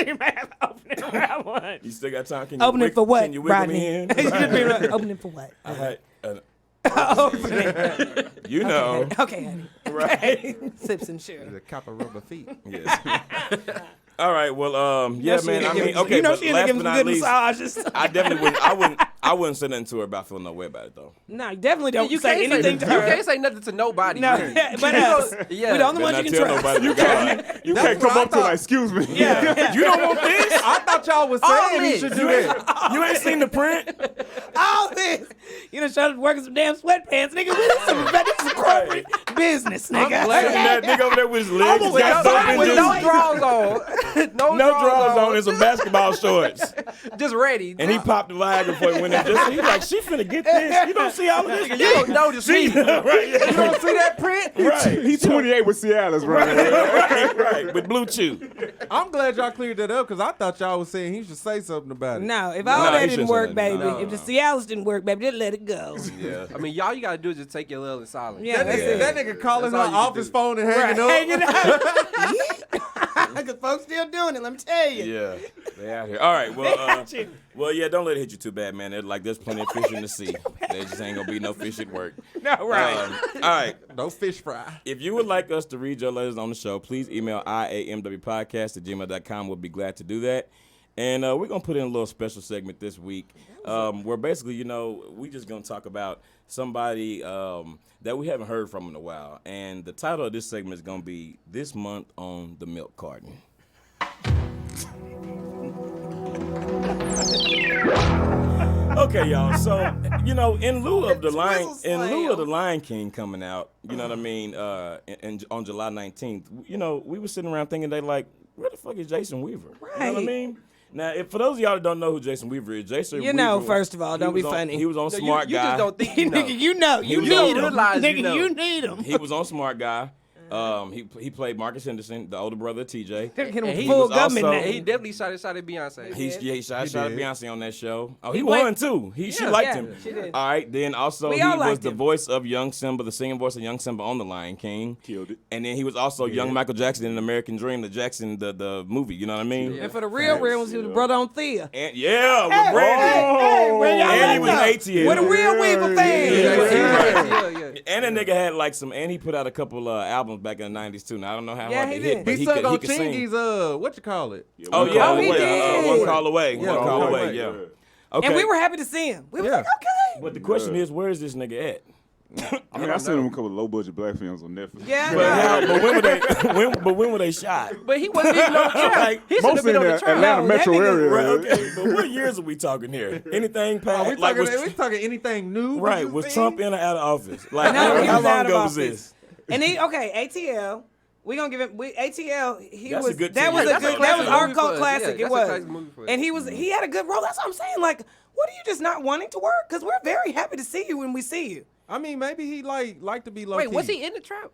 You might have an opening around lunch. You still got time? Can you Opening for what, Can you wiggle Rodney? me in? You should be like, opening for what? I had, Opening. you know, Okay, honey. right? Sips and sugar. the copper rubber feet. Yes. All right. Well, yeah, She man. ain't I give mean, him- okay. you know but she ain't last give but him some not good least, massages. I definitely wouldn't. I wouldn't say nothing to her about feeling no way about it though. No, you definitely don't You say can't anything say, to you her. can't say nothing to nobody. No, period. but us. Yeah. We the only Better ones you not can tell trust. nobody. You can't. You That's can't what come I up to her thought. like, excuse me. Yeah. You don't want this? I thought y'all was All saying he this. should do that. You ain't seen the print? All this. You done showed us working some damn sweatpants. Nigga, this is corporate business, nigga. That nigga over there with his legs With got something no just drawers on. no drawers on and some basketball shorts. Just ready. And he popped the Viagra before he went in. Just, he like, she finna get this. You don't see all of this? You don't notice me. Right, yeah. You don't see that print? Right. He's 28 with Cialis right now. right. With Blue Chew. I'm glad y'all cleared that up because I thought y'all was saying he should say something about it. No, if all No, that he didn't shouldn't work, say that. baby, No. if the Cialis didn't work, baby, just let it go. Yeah. I mean, y'all, you got to do is just take your L in silence. Yeah, that's it. That nigga calling her That's all you off can his do. phone and hanging up. Hanging out. Because folks still doing it, let me tell you. Yeah. They out here. All right. Well, got you. well, yeah, don't let it hit you too bad, man. There's plenty of fish in the sea. There just ain't going to be no fish at work. No, right. All right. No fish fry. If you would like us to read your letters on the show, please email IAMW Podcast at gmail.com. We'll be glad to do that. And we're going to put in a little special segment this week where basically, you know, we just going to talk about somebody that we haven't heard from in a while. And the title of this segment is going to be This Month on the Milk Carton. Okay, y'all. So, you know, in lieu of the Lion King coming out, you know what I mean, on July 19th, you know, we were sitting around thinking, where the fuck is Jason Weaver? You know what I Right. mean? Now, for those of y'all that don't know who Jason Weaver is, Jason You know, Weaver, first of all, he don't be was on- funny. He was on No, Smart you Guy. just don't think you know. Nigga, you know. You was need on- him. realize you Nigga, know. you need him. He was on Smart Guy. He played Marcus Henderson, the older brother of TJ. Get him And a he full was government also- And he name. definitely shot at Beyonce. He shot at did. Beyonce on that show. Oh, he He won played- too. She liked yeah, him. she did. All right. Then also We he all was liked the him. voice of young Simba, the singing voice of young Simba on The Lion King. Killed it. And then he was also young Michael Jackson in American Dream, the movie. You know what I mean? And for the real ones, he was the brother on Thea. And yeah, with Brandy. Hey, where y'all And he at was now? ATL. Where the real Weaver fans? Yeah, yeah. And that nigga had like and he put out a couple albums back in the 90s too. Now I don't know how Yeah, hard he they hit, did. but He sung on could sing. Chingy's, what you call it? Oh yeah, Oh, he did. One Call Away. Yeah, One Call One Call Away. Away, Yeah. yeah. Okay. And we were happy to see him. We were Yeah. like, okay. But the question is, where is this nigga at? I mean, I seen him a couple of low budget black films on Netflix. Yeah, I But, know. but when were they? when were they shot? But he wasn't even on the trap. Like, He should have Mostly been in on the the trap. Atlanta No, metro that nigga- area. Right, okay, but what years are we talking here? Anything past? We like, talking, we talking anything new? right, you was seen? Trump in or out of office? Like, No, he how was long out of ago was office. this? And ATL. We gonna give him ATL. He That's a was good that team. was a That's a good classic that was our movie for cult us. classic. Yeah, It that's a was, classic movie for us. and he had a good role. That's what I'm saying. Like, what are you just not wanting to work? Because we're very happy to see you when we see you. I mean, maybe he like to be low Wait, key. was he in the trap?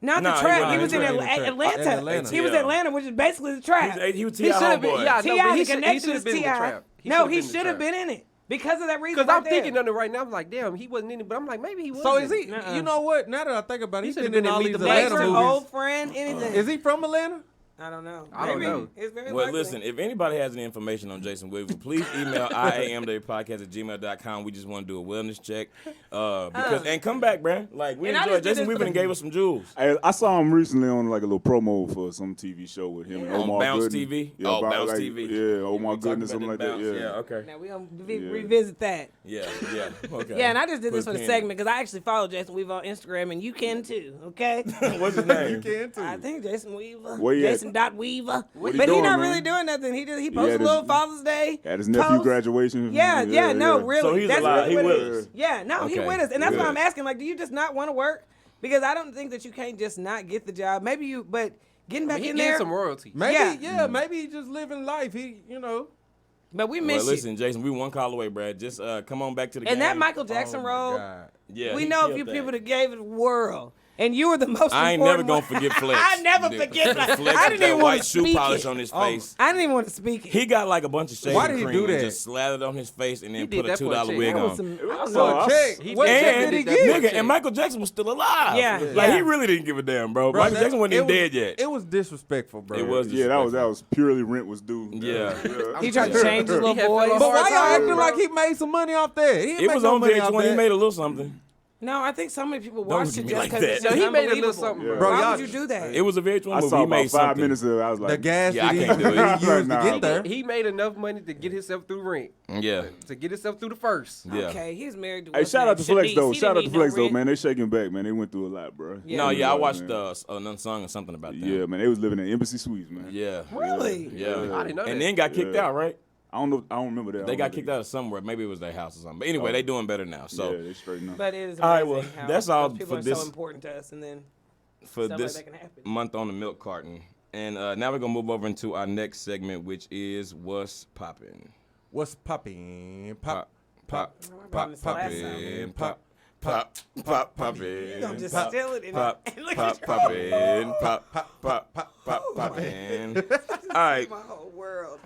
Not Nah, the he trap. wasn't He was in in the trap. Atlanta. In Atlanta. He was Yeah. Atlanta, which is basically the trap. He was He T.I. should have been. homeboy. Yeah, no, T.I. but the he should connection have is been in the T.I. trap. No, he should have been in it because of that reason. Because right I'm thinking there. on it right now. I'm like, damn, he wasn't in it. But I'm like, maybe he was. So is he? Nuh-uh. You know what? Now that I think about it, He he's should've been in been in all Meet these the Atlanta Neighbor, movies. old friend, anything. Is he from Atlanta? I don't know. I don't Maybe. know. It's very Well, likely. listen, if anybody has any information on Jason Williams, please email IAMWPodcast@gmail.com. We just want to do a wellness check. And come back, bruh. Like, we And I enjoyed just did Jason this Weaver for- and gave us some jewels. I saw him recently on like a little promo for some TV show with him and On Omar Bounce Gooden. TV? Yeah, Oh, about, Bounce like, TV. Yeah, Omar We talked Gooden or something like about that. Bounce. Yeah. Okay. Now we're gonna Yeah. revisit that. Yeah, okay. Yeah, and I just did this Put for a the pin in it. segment because I actually follow Jason Weaver on Instagram, and you can too. Okay. What's his name? You can too. I think Jason Weaver. Where he at? Jason dot Weaver. What he But he doing, not man? really doing nothing. He He posted had a little his- Father's Day. At his nephew post. graduation. Yeah, no, really. So he's That's alive. really He what it with is. us. Yeah, no, he Okay. with us, and that's why Yeah. I'm asking. Like, do you just not want to work? Because I don't think that you can't just not get the job. Maybe you, but getting back He in getting there. some royalties. Maybe, Yeah. maybe he just living life. But we Well, miss listen, you. Jason, we one call away, Brad. Just come on back to the game. And that Michael Jackson Oh my role, God. Yeah, we he know a killed few that. people that gave it the world. And you were the most I ain't never important gonna one. forget Flex. I never The- forget Flex. Flex I with didn't that even want white to shoe speak polish it. on his face. I didn't even want to speak it. He got like a bunch of shaving Why did he cream do and that? just slathered on his face and He then did put a that for a $2 check. wig That was on. some, I don't So know. I- Check. He What did check that did he for a get? Nigga, check. and Michael Jackson was still alive. Yeah. Like, Yeah. he really didn't give a damn, bro. Bro, Michael Jackson wasn't even dead yet. It was disrespectful, bro. It was Yeah, that was purely rent was due. Yeah. He tried to change his little He had voice. fell But off. why y'all Hard acting time, like bro. he made some money off that? He didn't It make was no on money off VH1. He that. made a little something. No, I think so many people Don't watched look it at me just like because that. it's No, he made a little unbelievable. something, Yeah. Bro, Why y'all- would you do that? It was a VH1 I movie. saw He about made 5 something. minutes of it. I was like, The gas Yeah, I that can't do it. he used to Nah. get there. He made enough money to get himself through rent, Yeah. to get himself through the first. Yeah. Okay, he's married to. Hey, what's shout out to his name? Flex though. Shanice. He Shout out didn't to need no Flex though, rent. man. They shaking back, man. They went through a lot, bro. Yeah. No, yeah, I Man. watched an unsung or something about that. Yeah, man. They was living in Embassy Suites, man. Yeah. Really? Yeah. I didn't know And that. then got kicked Yeah. out, right? I don't know. I don't remember that. They got kicked out of somewhere. Maybe it was their house or something. But anyway, they doing better now. So Yeah, they straighten up. But it is amazing All right, well, how that's all those people for are this- so important to us, and then for stuff this like that can happen. month on the milk carton. And now we're gonna move over into our next segment, which is What's Poppin'. What's popping? Pop, Pop, pop, brought pop, this last poppin', time. pop, pop, poppin'. You gonna just Pop, steal it and Pop, and look pop, at your poppin', pop, pop, pop, poppin'. All right. my whole world.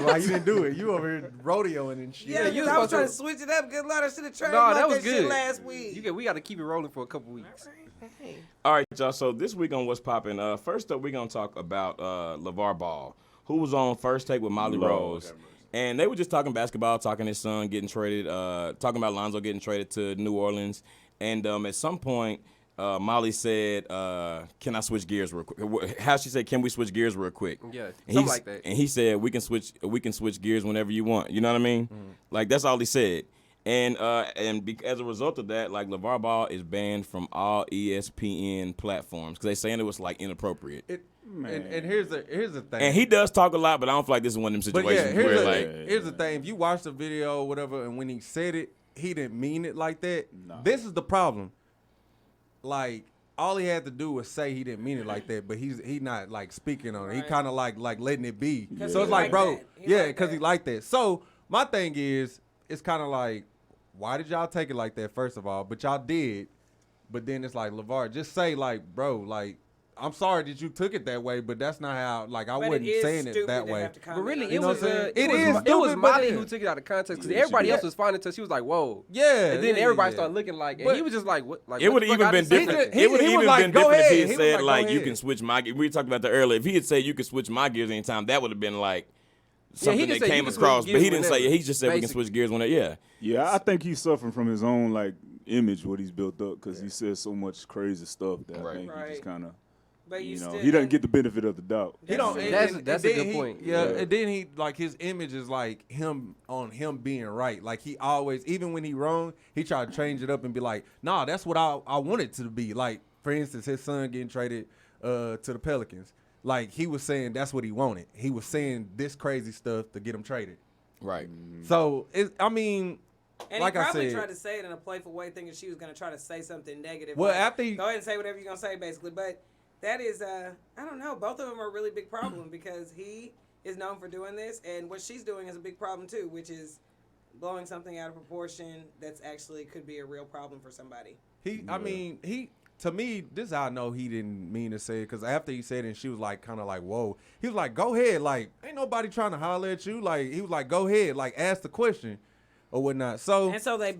Why you didn't do it? You over here rodeoing and shit. Yeah, you because I was supposed trying to- to switch it up. Good Lord, I should have tried No, that was shit good. last week. We got to keep it rolling for a couple weeks. Hey. All right, y'all. So this week on What's Poppin', first up, we're going to talk about LeVar Ball, who was on First Take with Molly Lord Rose. have mercy. And they were just talking basketball, talking his son getting traded, talking about Lonzo getting traded to New Orleans. And at some point, Molly said, can I switch gears real quick? How she said, can we switch gears real quick? Yeah, And something he's- like that. And he said, we can switch gears whenever you want. You know what I mean? Like, that's all he said. And as a result of that, like, LeVar Ball is banned from all ESPN platforms because they saying it was, like, inappropriate. And here's the thing. And he does talk a lot, but I don't feel like this is one of them But yeah, situations where, like, here's the thing. If you watch the video or whatever, and when he said it, he didn't mean it like that. This is the problem. Like, all he had to do was say he didn't mean it like that, but he not like speaking on it. He Right. kind of like letting it be. Because So he it's like, like bro, that. He yeah, like because that. he like that. So my thing is, it's kind of like, why did y'all take it like that? First of all, but y'all did. But then it's like, LeVar, just say like, bro, like, I'm sorry that you took it that way, but that's not how. Like, I But it wasn't is saying it stupid that to way. have to But comment really, on it You know was what I'm saying? it It was is it was stupid, but Molly yeah. who took it out of context because Yeah, everybody she else did. was finding it until she was like, "Whoa." Yeah, And then yeah, everybody yeah. started looking like, and But- he was just like, "What?" Like, it what would the have fuck even I been just said? different. He It would have was even like, been "Go different if he ahead." had He was said, like, "Go like, you ahead." can switch my gear. We talked about that earlier. If he had said you can switch my gears anytime, that would have been like something just that said you came can switch across. But gears he didn't say it. whenever, He just said we can basically. switch gears whenever. Yeah. Yeah, I think he's suffering from his own like image, what he's built up, because he says so much crazy stuff that I think he Right. just kind of, But you know, still- he doesn't get the benefit of the doubt. He don't. That's- that's a good point. Yeah, Yeah. and then he like his image is like him being right. Like he always, even when he wrong, he try to change it up and be like, nah, that's what I want it to be. Like for instance, his son getting traded to the Pelicans. Like he was saying that's what he wanted. He was saying this crazy stuff to get him traded. Right. So I mean, And like he I probably said, tried to say it in a playful way, thinking she was going to try to say something negative. Well, like, after he- go ahead and say whatever you're going to say, basically. But that is, I don't know. Both of them are a really big problem because he is known for doing this, and what she's doing is a big problem too, which is blowing something out of proportion that's actually could be a real problem for somebody. I mean, to me, this is how I know he didn't mean to say it, because after he said it, and she was like, kind of like, whoa. He was like, go ahead. Like, ain't nobody trying to holler at you. Like, he was like, go ahead. Like, ask the question or whatnot. So, And so they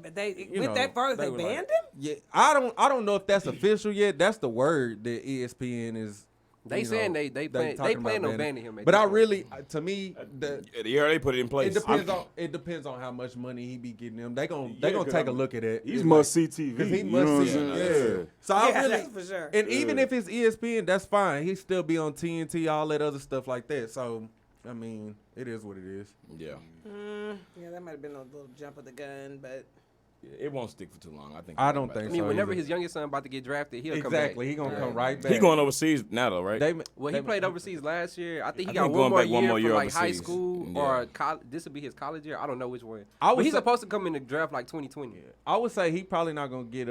you went know, that far, they were banned like- him? Yeah, I don't know if that's official yet. That's the word that ESPN is. They you saying know, they talking plan about on banning him. at But this I point. really, to me, Yeah, they put it in place. it depends on how much money he be getting them. They gonna 'cause take a look at it. He's It's must like- see TV. Cause he you must know what I'm see saying? it. Yeah. So I Yeah, really, that's for sure. and even if it's ESPN, that's fine. He still be on TNT, all that other stuff like that. So I mean, it is what it is. Yeah. Yeah, that might have been a little jump of the gun, but It won't stick for too long, I think. I don't I think mean, so. whenever either. his youngest son about to get drafted, he'll come exactly, back. he gonna come Right. right back. He going overseas now, though, right? Well, he played overseas last year. I think he I got think one going back more one year more from year like high overseas. school Yeah. or this will be his college year. I don't know which one. I would But he's say- supposed to come in the draft like 2020. I would say he probably not gonna get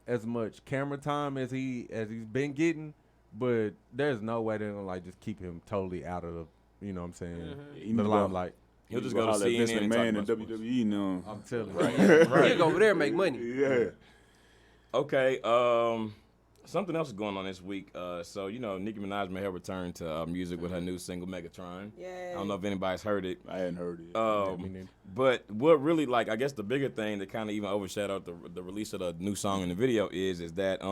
as much camera time as he's been getting, but there's no way they're gonna like just keep him totally out of the, you know what I'm saying, He the need to limelight. He'll just go go to holler at Vince CNN and talk McMahon about and sports. WWE now. I'm telling you, He'll go over there and make money. Yeah. Okay, something else is going on this week. So, you know, Nicki Minaj made her return to music with her new single, Megatron. Yay. I don't know if anybody's heard it. I hadn't heard it. me neither. But what really, like, I guess the bigger thing that kind of even overshadowed the release of the new song in the video is that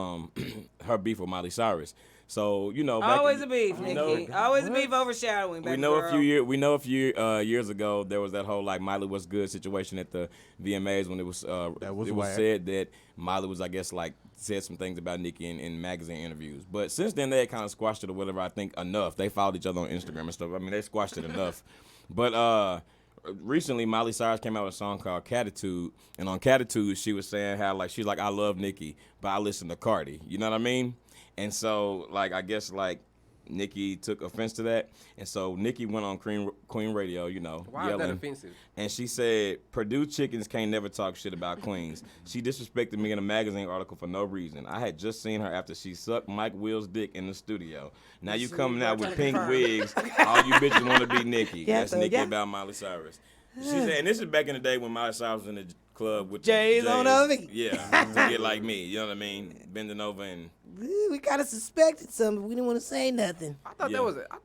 her beef with Miley Cyrus. So, you know, back always a beef, you know- Nikki. Always a beef overshadowing. We know a few years ago there was that whole like Miley was good situation at the VMAs when it was whack. said that Miley was, I guess, like said some things about Nicki in magazine interviews. But since then they had kind of squashed it or whatever. I think enough. They followed each other on Instagram and stuff. I mean, they squashed it enough. But recently Miley Cyrus came out with a song called Catitude, and on Catitude she was saying how like she's like, I love Nicki, but I listen to Cardi. You know what I mean? And so, like, I guess, like, Nicki took offense to that. And so Nicki went on Queen Radio, you know, Why yelling. is that offensive? And she said, Purdue chickens can't never talk shit about queens. She disrespected me in a magazine article for no reason. I had just seen her after she sucked Mike Will's dick in the studio. Now you coming out with pink wigs. All you bitches want to be Nicki. Yeah, That's so, Nicki yeah. about Miley Cyrus. She said, and this is back in the day when Miley Cyrus was in the club with J's on her feet. Yeah, to get like me. You know what I mean? Bending over and... We kind of suspected something, but we didn't want to say nothing. I thought Yeah.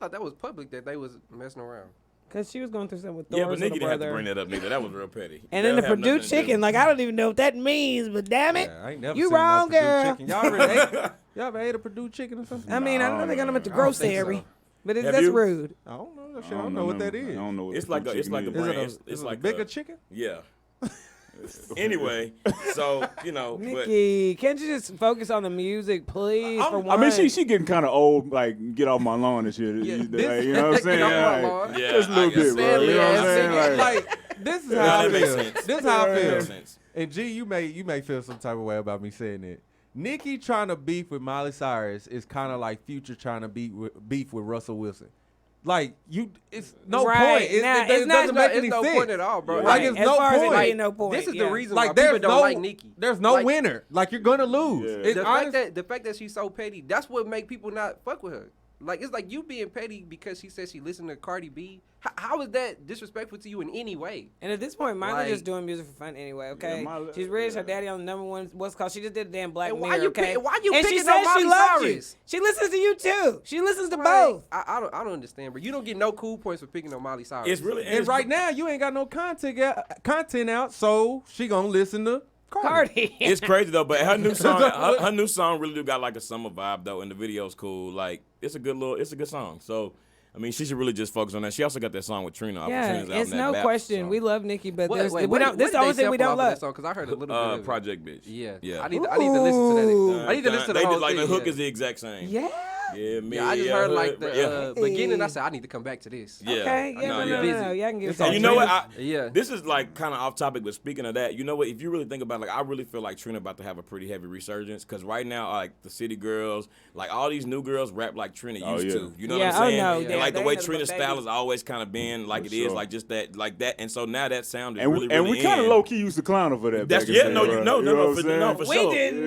that was public that they was messing around. Because she was going through something with Yeah, Thor's but Nicki little didn't have to brother. bring that up neither. That was real petty. And That then the have Purdue nothing to do- chicken, like, I don't even know what that means, but damn it. Yeah, I ain't never You seen no wrong, Purdue girl. chicken. Y'all ever ate a Purdue chicken or something? I mean, I know they got them at the I don't think grocery, so. but Have that's you? rude. I don't know. Shit, I don't know what that is. I don't know what It's the like blue a- it's chicken like a is. brand. Is it a, It's is it like a bigger a- chicken? Yeah. Anyway, so, you know, but Nikki, can't you just focus on the music, please? For I mean, once? she getting kind of old. Like, get off my lawn and shit. Yeah, Like, this- you know what I'm saying? Get off my Like, lawn. yeah, just a little I guess bit, so. bro. You know what I'm saying? Like, this is Yeah, how I that makes feel. sense. This is how I That feel. makes sense. And G, you may feel some type of way about me saying that. Nicki trying to beef with Miley Cyrus is kind of like Future trying to beef with Russell Wilson. Like it's no Right. point. It, Now, it, it's it not- doesn't make It's any no sense. point at all, bro. Like Right. it's As no far as it point. being no point. This is yeah. the reason Like why people there's don't no like Nicki. there's no Like, winner. Like you're gonna lose. Yeah. It's The honest- fact that she's so petty, that's what make people not fuck with her. Like it's like you being petty because she said she listened to Cardi B. How is that disrespectful to you in any way? And at this point, Miley Like- just doing music for fun anyway, okay? Yeah, Miley- She's rich, her daddy on the #1, what's it called? She just did the damn Black And why Mirror, you okay? pick- why you and she picking says on she Miley loves you. Cyrus? She listens to you too. She listens to Like, both. I don't understand, bro. You don't get no cool points for picking on Miley Cyrus. It's really... and right now you ain't got no content out, so she gonna listen to Cardi. It's crazy though, but her new song, her new song really do got like a summer vibe though, and the video's cool. Like it's a good song. So, I mean, she should really just focus on that. She also got that song with Trina. Off Yeah, Trina's album, it's that no Bap question. song. We love Nicki, but Wait, there's, wait, we don't. what This is the did only they thing we sample don't off of love. that song? Because I heard a little bit of it. Project Bitch. Yeah. I I need to listen to that. I need to listen to the they whole did, like thing. the hook yeah. is the exact same. Yeah. Yeah, me. Yeah, I just heard like the yeah. beginning. I said I need to come back to this. Yeah. Okay. Yeah. No, No. yeah. Y'all can give It's it. And you know what? Yeah. This is like kind of off topic, but speaking of that, you know what? If you really think about it, like, I really feel like Trina about to have a pretty heavy resurgence because right now, like the city girls, like all these new girls rap like Trina Oh, used yeah. to. You know Yeah, what I'm saying? oh, no, And yeah, like the they way ain't nothing Trina's but style babies. has always kind of been like For it is, sure. like just that, like that. And so now that sound is And really, we, and really we kind of in. low key used to clown her for that. That's back in yeah, the no, day, you right? know, You know no, what for, I'm no, saying? for We sure. didn't.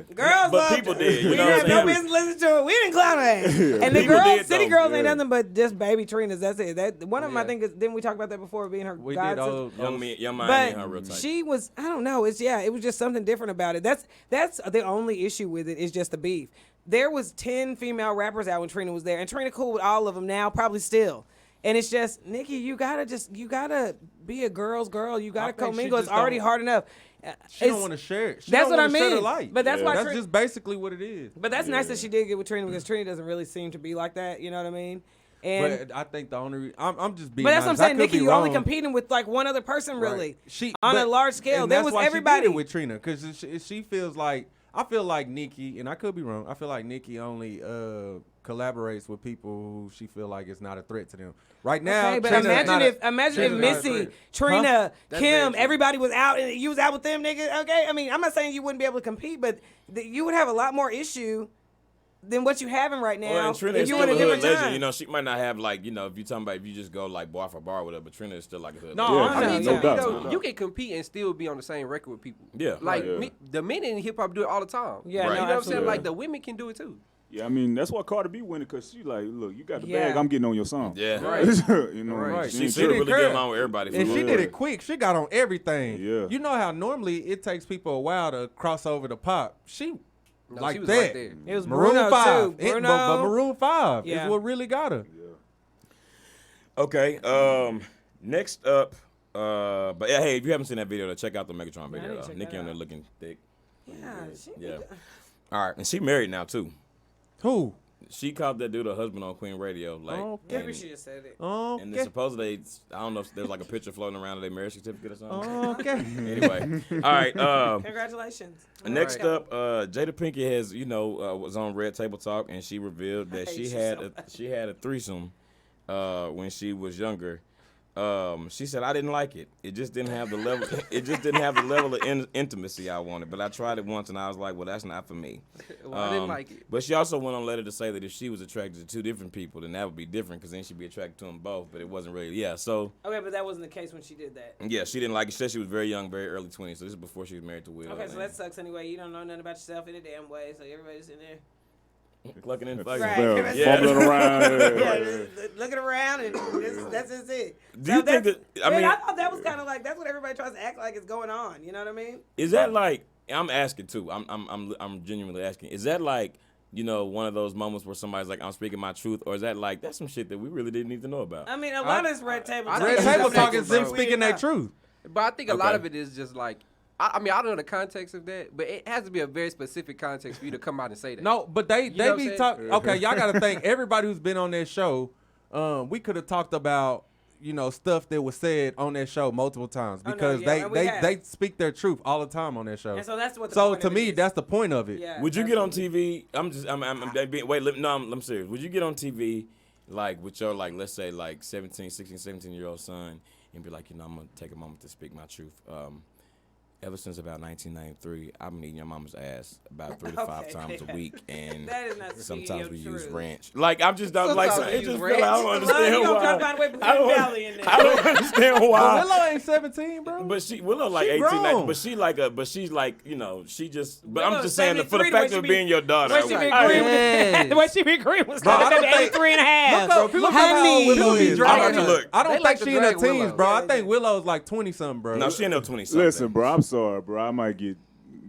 Yeah. Girls But loved people it. did, you We know what had I'm no saying? business listening to it. We didn't clown her ass. And the People girls, did, city though. girls ain't Yeah. nothing but just baby Trinas. That's it. That one of them, I Yeah. think, is, didn't we talk about that before? Being her We god did. sister? Young Miami, her real But type. she was, I don't know. It's it was just something different about it. That's the only issue with it is just the beef. There was 10 female rappers out when Trina was there, and Trina cool with all of them now, probably still. And it's just, Nicki, you gotta be a girl's girl. You gotta I think she commingle. It's just already don't- hard enough. She don't want to share it. She That's don't what I wanna share the mean. light. But that's why that's Trina- just basically what it is. But that's nice that she did get with Trina because Trina doesn't really seem to be like that. You know what I mean? And But I think the only I'm just being. but that's what I'm honest. I saying. could Nicki, be you only wrong. competing with like one other person, Right. really. She on a but- large scale. and There that's was why everybody. she did it with Trina because she feels like I feel like Nicki, and I could be wrong. I feel like Nicki only collaborates with people who she feel like is not a threat to them. Right now, Okay, but Trina's imagine not if a, imagine if Trina's not a Missy, threat. Trina, That's Kim, very true. everybody was out and you was out with them niggas. Okay, I mean, I'm not saying you wouldn't be able to compete, but you would have a lot more issue than what you having right now. Well, and Trina if is you still in a a hood different legend. time. You know, she might not have like, you know, if you talking about if you just go like bar for bar with her, but Trina is still like a hood No, legend. Yeah, I I mean, no you doubt. know, you can compete and still be on the same record with people. Yeah. Like Right. the men in hip hop do it all the time. Yeah, Right. You know what I'm saying? absolutely. Like the women can do it too. Yeah, I mean that's why Cardi B winning because she like, look, you got the Yeah. bag, I'm getting on your song. Yeah. Right. You know, Right. she She ain't should didn't really care. get along with everybody. For And she real. did it quick. She got on everything. Yeah. You know how normally it takes people a while to cross over to pop. She No, like she was that. right there. It was Maroon Bruno 5. too. Bruno. But Maroon 5 Yeah. is what really got her. Okay. Next up, but yeah, hey, if you haven't seen that video, check out the Megatron I video. need to check Nicki that on there out. looking thick. Yeah, she Yeah. All right, and she married now too. Who? She called that dude her husband on Queen Radio. Like, Okay. Maybe and, she just said it. and Okay. supposedly, I don't know if there's like a picture floating around of their marriage certificate or something. Okay. Anyway, all right. Congratulations. Next All right. up, Jada Pinkett has, was on Red Table Talk, and she revealed that I she hate you had so she had a threesome when she was younger. She said, I didn't like it. It just didn't have the level. It just didn't have the level of intimacy I wanted. But I tried it once, and I was like, well, that's not for me. Well, I didn't like it. But she also went on later to say that if she was attracted to two different people, then that would be different because then she'd be attracted to them both. But it wasn't really. Yeah. So Okay, but that wasn't the case when she did that. yeah, she didn't like it. She said she was very young, very early 20s. So this is before she was married to Will. Okay, so and that sucks anyway. You don't know nothing about yourself in a damn way, so everybody's in there. clucking and fucking. Right. Well, Yeah. fumbling around. Yeah, just looking around and that's just it. Do you think that? I mean, I thought that was kind of like that's what everybody tries to act like is going on. You know what I mean? is that like? I'm asking too. I'm genuinely asking. Is that like, one of those moments where somebody's like, I'm speaking my truth, or is that like that's some shit that we really didn't need to know about? I mean, a lot of this red table. I talk Red think is Table it's something Talk is that them you speaking weird their about. truth. But I think a lot Okay. of it is just like, I mean, I don't know the context of that, but it has to be a very specific context for you to come out and say that. No, but they know what I'm be saying? talking. Okay, y'all got to think. Everybody who's been on that show, we could have talked about stuff that was said on that show multiple times Oh, no, because yeah, and we have. they speak their truth all the time on that show. And so that's what. The So point to of it me, is. that's the point of it. Yeah, Would you get on absolutely. TV? I'm serious. Would you get on TV like with your like let's say like 17, 16, 17-year-old son and be like, I'm gonna take a moment to speak my truth. Ever since about 1993, I've been eating your mama's ass about 3 to 5 Okay, times yeah. a week, and That is not speaking sometimes your we use truth. ranch. Like I'm just not like Sometimes we it just use feel like, I don't ranch. understand You gonna try to why. find a way to put I don't- Valley in there. I don't understand But why. Willow ain't 17, bro. But Willow like She 18, grown. 19, but she's like, she just. But I'm Willow just saying that for the 73, the way fact she of be- being your daughter. The way she be I- agreeing with Yes. the way she be agreeing with Bro, I stuff. don't think- 83 and a half. Look up how Honey. old Willow She is. dragging I'm about to look. I don't They think like to she in her drag teens, Willow. bro. I Yeah, think yeah. Willow's like 20 something, bro. No, she ain't no 20 something. Listen, bro, I'm sorry, bro. I might get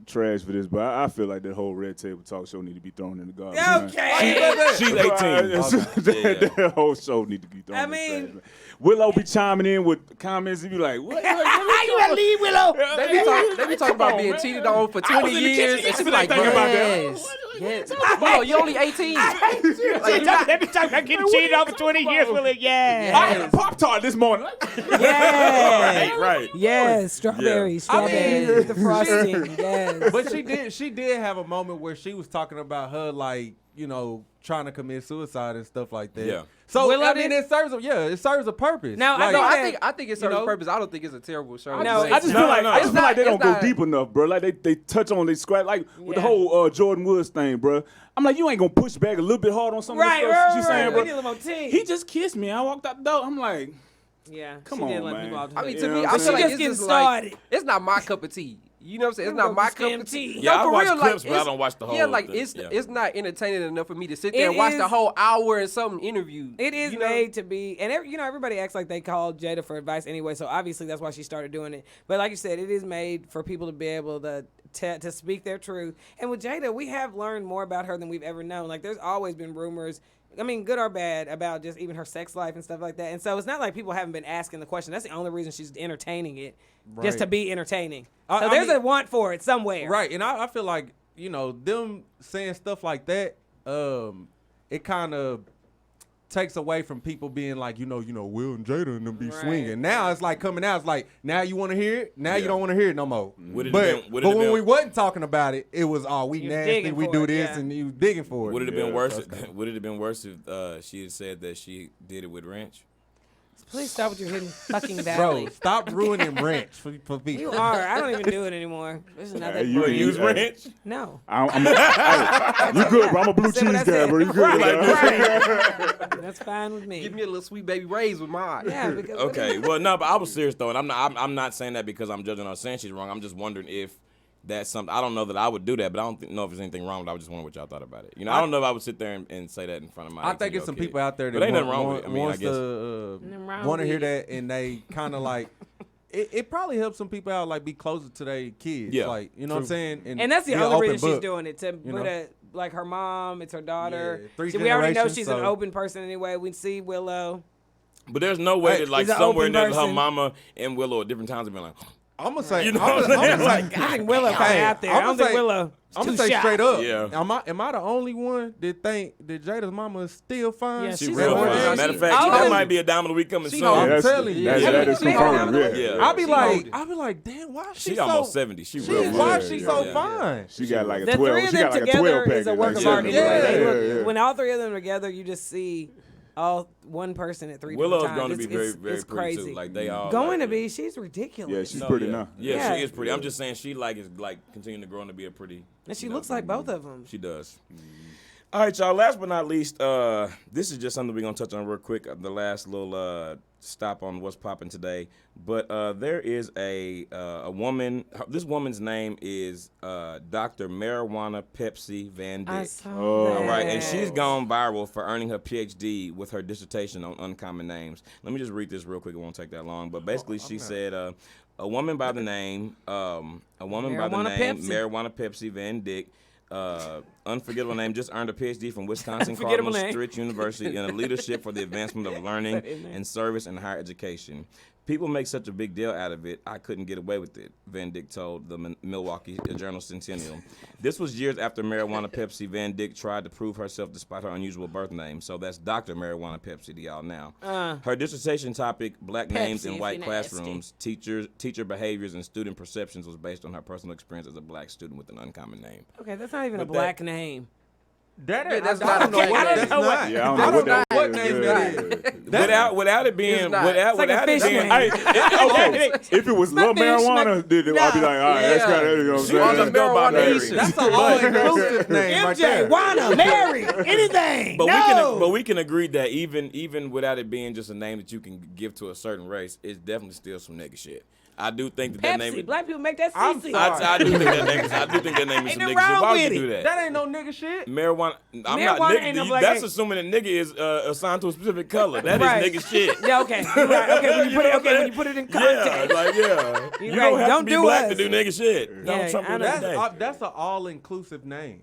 trash for this, but I feel like that whole Red Table Talk show need to be thrown in the garbage. man. Okay. She's 18. that, Yeah. that whole show need to be thrown I in the mean- trash, man. Willow be chiming in with comments and be like, what? You gotta leave Willow. They be talking about being cheated on for 20 years. And she be like, thinking about that. yes. Yes. Bro, you only 18. Let me talk about getting cheated over 20 years, Willie. Yeah. I had a Pop-Tart this morning. Yeah. Right. Yes, strawberry, mean, the frosting. Yes. But she did have a moment where she was talking about her, like, you know, trying to commit suicide and stuff like that. Yeah. So Willow I mean, did? it serves a purpose. Now, like, I think it serves know? a purpose. I don't think it's a terrible show. No, I just No, feel like no, I just it's feel like they don't it's go not- deep enough, bro. Like they touch on, they scratch, like with the Yeah. whole Jordan Woods thing, bro. I'm like, you ain't gonna push back a little bit hard on some of Right, the stuff right, she's right. saying, We bro. need a little more tea. He just kissed me. I walked out the door. I'm like, Yeah, Come she did on, let man. people off the I mean, hook. to You me, know I what feel I'm like saying? it's She just just like getting it's not my cup of tea. You know what I'm saying? It's We're not my gonna cup scam of tea. tea. Yeah, I for watch real, clips, but I it's- don't watch the whole Yeah, like thing. it's Yeah. it's not entertaining enough for me to sit there and It watch is- the whole hour and something interview. It is you know? made to be, and everybody acts like they called Jada for advice anyway. So obviously that's why she started doing it. But like you said, it is made for people to be able to speak their truth. And with Jada, we have learned more about her than we've ever known. Like there's always been rumors, I mean, good or bad, about just even her sex life and stuff like that. And so it's not like people haven't been asking the question. That's the only reason she's entertaining it, just to Right. be entertaining. I So there's mean- a want for it somewhere. Right, and I feel like, you know, them saying stuff like that, it kind of takes away from people being like, you know, Will and Jada and them be Right. swinging. Now it's like coming out, it's like, now you want to hear it? Now you Yeah. don't want to hear it no more. Would it have But, been- would it but have when been- we wasn't talking about it, it was, oh, we You was nasty, digging we for do it, this, yeah. and you was digging for it. Would it have been Yeah, worse? that's Would it have been worse if she had said that she did it with ranch? Please stop with your hidden fucking Bro, valley. stop ruining ranch for people. You are. I don't even do it anymore. This is not that. you You use hey, ranch? No. hey, you good, bro? I'm a blue Said what cheese I guy, said. bro. You good? Right, bro? That's fine with me. Give me a little sweet baby Ray's with mine. Yeah, because Okay, well, no, but I was serious though, and I'm not saying that because I'm judging her saying she's wrong. I'm just wondering if that's something. I don't know that I would do that, but I don't know if there's anything wrong with it. I was just wondering what y'all thought about it. You know, I don't know if I would sit there and say that in front of my. I think it's 18-year-old some kid. people out there that But ain't nothing wrong with it. I mean, I wants guess. Nothing wrong want to hear with it. that, and they kind of like it probably helps some people out, like be closer to their kids. Yeah, like you know what I'm saying. And that's the be an only open reason she's book. doing it to put know? like her mom, it's her daughter. Yeah, 3 See, we already know generations, she's an so- open person anyway. We see Willow. But there's no way Hey, that like he's an somewhere open in there her person. mama and Willow at different times have been like, I'm gonna say, You know I'm what I'm gonna saying? say, Like, I think Willow kind of Hey, out there. I I'ma don't think say- Willow. I'm too gonna say shy. straight up. Yeah. Am I the only one that think that Jada's mama is still fine? Yeah, she She's real a fine. virgin. Matter of She- fact, all that of- might be a dime of the week coming She soon. know. I'm That's- telling you. that is She confirmed. older. Yeah. Yeah. I'll be like, older. damn, why is she She so? almost 70. She She, real why fine. is she Yeah, so yeah. fine? She got like a The 12. three of She them got like a 12 together pack. is a work of Yeah. art anyway. They Yeah. look, when all three of them together, you just see all one person at three Willow's different times. going to be It's- very it's pretty crazy. too. Like they all Going to like, be. She's ridiculous. Yeah, she's No, pretty yeah. now. Yeah, Yeah. she is pretty. I'm just saying she like is like continuing to grow and to be a pretty. and she you know, looks like both of them. She does. All right, y'all. Last but not least, this is just something we're gonna touch on real quick. The last little stop on what's popping today. But there is a woman. This woman's name is Dr. Marijuana Pepsi Van I Dyck. saw Oh. that. All right, and she's gone viral for earning her PhD with her dissertation on uncommon names. Let me just read this real quick. It won't take that long. But basically, she said a woman by the name Marijuana Pepsi. Marijuana Pepsi Van Dyck. Unforgettable name, just earned a PhD from Wisconsin Unforgettable Cardinal name. Stritch University in a leadership for the advancement of learning and service in higher education. People make such a big deal out of it, I couldn't get away with it, Van Dyck told the Milwaukee Journal Centennial. This was years after Marijuana Pepsi Van Dyck tried to prove herself despite her unusual birth name. So that's Dr. Marijuana Pepsi to y'all now. Her dissertation topic, Black Names Pepsi in if White you're nasty. Classrooms, teacher behaviors and student perceptions, was based on her personal experience as a black student with an uncommon name. Okay, that's not even a But black name. That Yeah, that's I not don't a know name. what I that's don't know not. Yeah, I I don't don't know know what what that name is. that is. Without it being, It's not. without like a it fish being, name. Okay, if it was Lil fish, Marijuana, then I'd be like, all right, that's kind of, you know what I'm She was saying? just go by Marijuana Mary. Nation. That's an all-inclusive name right MJ, there. Wanna, Mary, anything. But no. we can agree that even without it being just a name that you can give to a certain race, it's definitely still some nigga shit. I do think that Pepsi. name. Black people make that I'm CC. sorry. I do think that name is. I do think that name is Ain't some nothing nigga shit. wrong Why would with you do it. that? That ain't no nigga shit. Marijuana. I'm not Marijuana nigga. ain't no black That's name. assuming that nigga is assigned to a specific color. That is Right. nigga shit. Yeah, okay. You're right. Okay, when you put it, know when you put it in Yeah, context. like yeah. You're You right. don't have Don't to be do black us. to do nigga shit. Yeah, Donald Trump I did know. that day. That's an all-inclusive name.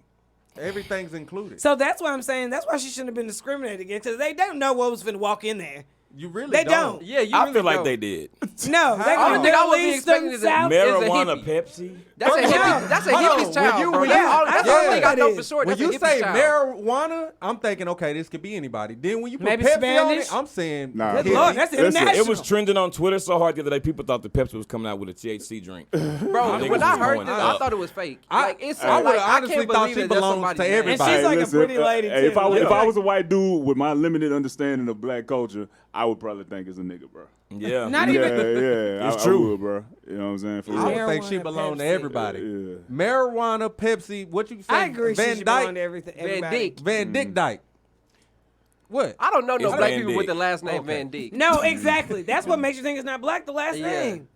Everything's included. So that's why I'm saying that's why she shouldn't have been discriminated against because they don't know what was finna walk in there. You really They don't. Yeah, you I really feel like don't. they did. No, they Only gonna thing I would be Middle expecting Eastern is a South. Marijuana hippie. Pepsi. That's a hippie. That's a hippie's child, bro. That's the only thing I know for sure. When That's a you hippie's say child. marijuana, I'm thinking, okay, this could be anybody. Then when you put Maybe Pepsi Spanish? on it, I'm saying, Nah, Good hippie. Lord, that's international. It was trending on Twitter so hard the other day. People thought the Pepsi was coming out with a THC drink. Bro, Niggas when I was heard going this, up. I thought it was fake. I Like it's would've like I honestly can't thought believe she that that's belongs somebody's to name. everybody. And she's like Listen, a pretty lady, If too. I was a white dude with my limited understanding of black culture, I would probably think it's a nigga, bro. Yeah. Not Yeah, even. yeah. It's I true. would, bro. You know what I'm saying? For I real. would think she Marijuana, belonged to Pepsi. everybody. Yeah. Marijuana, Pepsi, what you say? I agree. She Van should belong Dyke, to everything. Van everybody. Dyke. Van Dyke Dyke. What? I don't know no It's black Van people with Dyke. the last name Okay. Van Dyke. No, exactly. That's what makes you think it's not black. The last Yeah. name.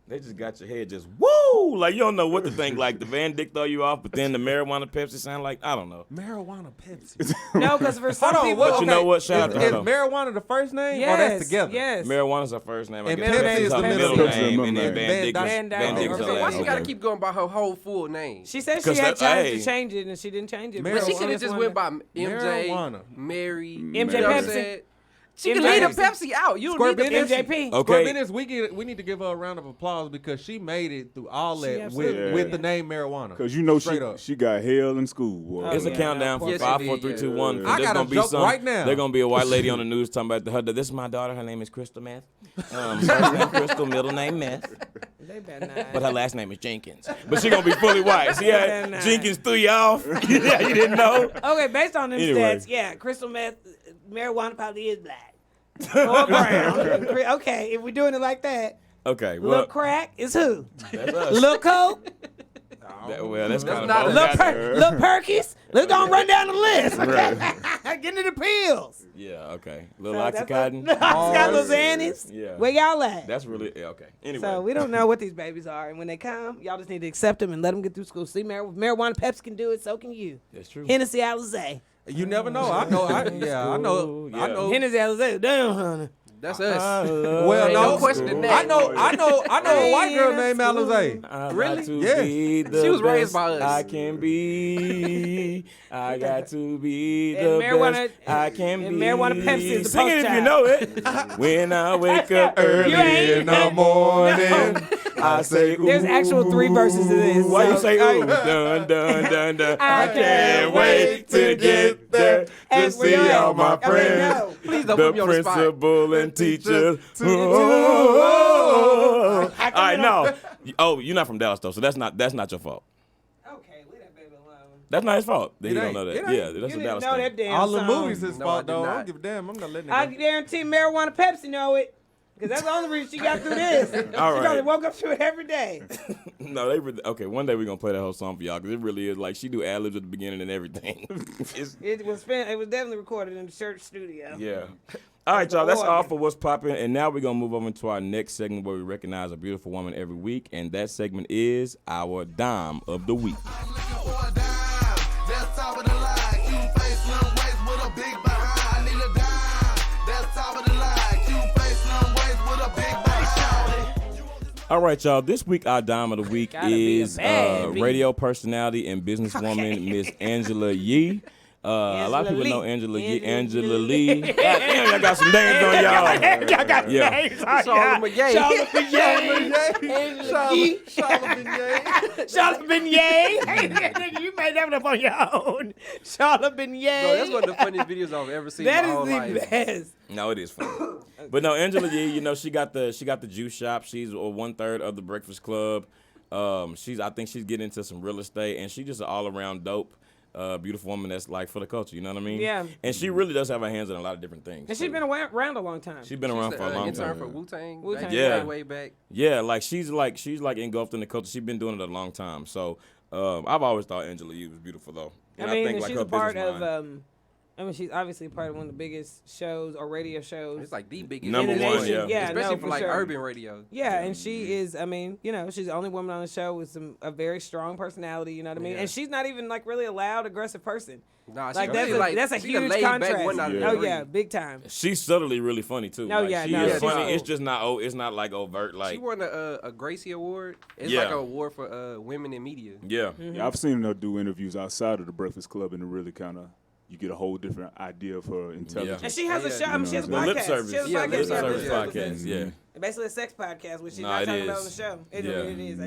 They just got your head just woo, like you don't know what to think. Like the Van Dyke throw you off, but then the marijuana Pepsi sound like I don't know. Marijuana, Pepsi. No, because for some Hold on, people, But you know what? Shout out to Is her, though. marijuana the first name? yes, Or that's together? Yes. Marijuana's her first name. I And guess Pepsi Pepsi's is her the middle middle name, and then name. Van Dyke Van Dyke. is her Okay. So why last she name. gotta keep going by her whole full name? She said she 'Cause had that- time hey. to change it, and she didn't change it. Marijuana. But she Marijuana could have is just one went of by MJ, Marijuana. Mary, MJ you know what I'm Pepsi. saying? She MJ can leave the Pepsi. Pepsi out. You don't Squirt need the Bennett. Pepsi. MJP. Okay. But we need to give her a round of applause because she made it through all She that absolutely with, did. with the name marijuana. Because you know Straight up. she got hell in school, boy. It's a yeah, countdown no, for yes, 5, it 4, did, 3, yeah. 2, 1. I There's got a gonna be joke some. right now. There's gonna be a white lady on the news talking about her. This is my daughter. Her name is Crystal Meth. First name Crystal, middle name Meth, They better not. but her last name is Jenkins. But she gonna be fully white. See Yeah, how nah. Jenkins threw you off? Yeah, you didn't know. Okay, based on them Anyway. stats, yeah, crystal meth, marijuana probably is black. Or brown. Okay, if we're doing it like that, Okay, Lil well, Crack is who? that's us. Lil Coke? That's kind not of us. Lil Perkins? Let's go run down the list. Get into the pills. Yeah, okay. Little So that's Oxycontin. what- Got Lil Xannies. Yeah. Where y'all at? That's really okay. Anyway, So we don't know what these babies are, and when they come, y'all just need to accept them and let them get through school. See, marijuana, Pepsi can do it, so can you. that's true. Hennessy, Alizé. You never know. I know. I know. Hennessy, Alizé. Damn, honey. That's us. Well, Ain't no. no question I that. know a white girl named Alizé. I Really? got to Yeah. be the She was raised best by us. I can be. I got to be And the marijuana- best I can and be. marijuana Pepsi is the Sing it if you post-child. know it. When I wake up early You ain't- in the morning, I say, ooh. There's actual 3 verses to this. Why you so- say ooh? Dun, dun, dun, dun. I I can't wait to get there to And see we all my ain't. friends. No. Please don't The put me on the spot. principal and teachers. I All can right, get no. Oh, you're not from Dallas though, so that's not your fault. Okay, leave that baby alone. That's not his fault. That It he don't ain't. know It that. ain't. Yeah, You that's a didn't Dallas know thing. that damn All the song. movies his No, I fault did though. I not. don't give a damn. I'm gonna let I nigga. guarantee marijuana Pepsi know it. Because that's the only reason she got through this. All She right. probably woke up to it every day. No, they really, okay. One day we're gonna play that whole song for y'all because it really is like she do ad libs at the beginning and everything. It's- It was definitely recorded in the church studio. yeah. All right, y'all. That's Lord. all for what's popping, and now we're gonna move over to our next segment where we recognize a beautiful woman every week, and that segment is our Dime of the Week. All right, y'all. This week, our Dime of the Week Gotta be a is bad beat. radio personality and businesswoman Miss Angela Yee. A lot of people know Angela Yee. Angela Lee. God damn, y'all got some names on y'all. Y'all got Yeah. names on Charlotte y'all. McGay. Charlotte McGay. Charlotte Beignet. You made that one up on your own. Charlotte Beignet. Bro, that's one of the funniest videos I've ever seen That in my is whole the life. best. No, it is funny. But no, Angela Yee, you know, she got the juice shop. She's 1/3 of the Breakfast Club. I think she's getting into some real estate, and she's just an all around dope, beautiful woman that's like for the culture. You know what I mean? Yeah. And she really does have her hands in a lot of different things. And she's been around a long time. She's been around for a long intern time. for Wu-Tang. Wu-Tang. Back Yeah. way back. Yeah, like she's engulfed in the culture. She's been doing it a long time. So I've always thought Angela Yee was beautiful though. And I mean, think, and like, she's her a part business of. mind- She's obviously part of one of the biggest shows or radio shows. It's like the biggest. Number in the one, nation. yeah. Especially no, for like sure. urban radio. Yeah, and she is. I mean, you know, she's the only woman on the show with a very strong personality. You know what I mean? Yeah. And she's not even like really a loud, aggressive person. Nah, Like she that's really, that's a she the huge laid back contrast. one out of Yeah. Oh three. yeah, big time. She's subtly really funny too. No, like, yeah, she no, is she's funny. cool. It's just not. It's not like overt. Like She won a Gracie Award. It's Yeah. like an award for women in media. yeah. Mm-hmm. Yeah, I've seen her do interviews outside of the Breakfast Club, and it really kind of you get a whole different idea of her intelligence. And she has a Yeah. show. I mean, she has a The podcast. lip service. She has a Yeah, podcast. lip Lip service yeah. podcast. Yeah. Basically a sex podcast, which she's No, not it talking about on is. the show. It is.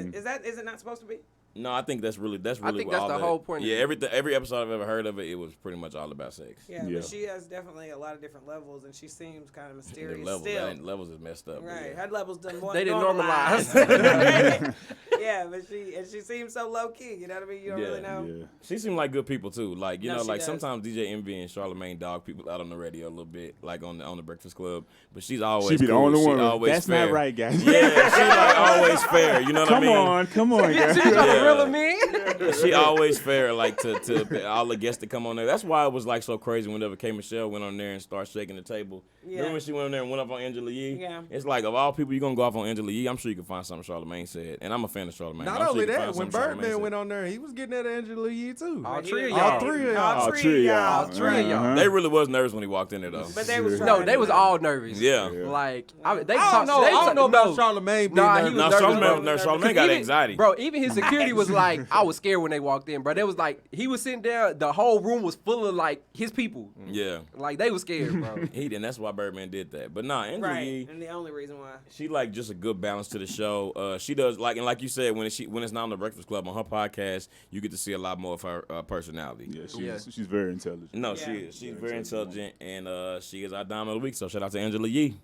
Is it not supposed to be? No, I think that's really I think what that's all the that- whole point of Yeah, it. every episode I've ever heard of it, it was pretty much all about sex. Yeah, Yeah. but she has definitely a lot of different levels, and she seems kind of The mysterious levels, still. levels is messed up. but Right, yeah. her levels done more. They didn't normalize. normalize. Yeah, but she seems so low key. You know what I mean? You don't really know. Yeah. She seemed like good people too. Like you No, know, she like does. sometimes DJ Envy and Charlamagne dog people out on the radio a little bit, like on the Breakfast Club. But she's always She be the cool. only She one. always That's fair. not right, guys. Yeah, she like always fair. You know what I mean? Come on, guys. She trying to Yeah. reel him in. She always fair, like to all the guests that come on there. That's why it was like so crazy whenever K Michelle went on there and started shaking the table. Yeah. Remember when she went on there and went up on Angela Yee? Yeah. It's like of all people you gonna go off on Angela Yee, I'm sure you can find something Charlamagne said, and I'm a fan of Charlamagne. Not I'm only sure you can that, find when something Charlamagne Birdman said. went on there, he was getting at Angela Yee too. All He three of did. y'all. All three of y'all. All All three three of of y'all. y'all. Three of y'all. Uh-huh. They really was nervous when he walked in there though. But they was No, trying they to was do all nervous. Yeah. Like they I don't talked. know. They I don't know about no. Charlamagne being Nah, he nervous. was No, nervous, Charlamagne, bro. Charlamagne got Even- anxiety. Bro, even his security was like, I was scared when they walked in, bro. They was like, he was sitting there, the whole room was full of like his people. Yeah. Like they was scared, bro. He did, and that's why Birdman did that. But nah, Angela Right, Yee, and the only reason why. she like just a good balance to the show. She does like, and like you said, when it's not on the Breakfast Club on her podcast, you get to see a lot more of her personality. Yeah, she's very intelligent. No, Yeah. she is. She's very intelligent, and she is our Diamond of the Week. So shout out to Angela Yee.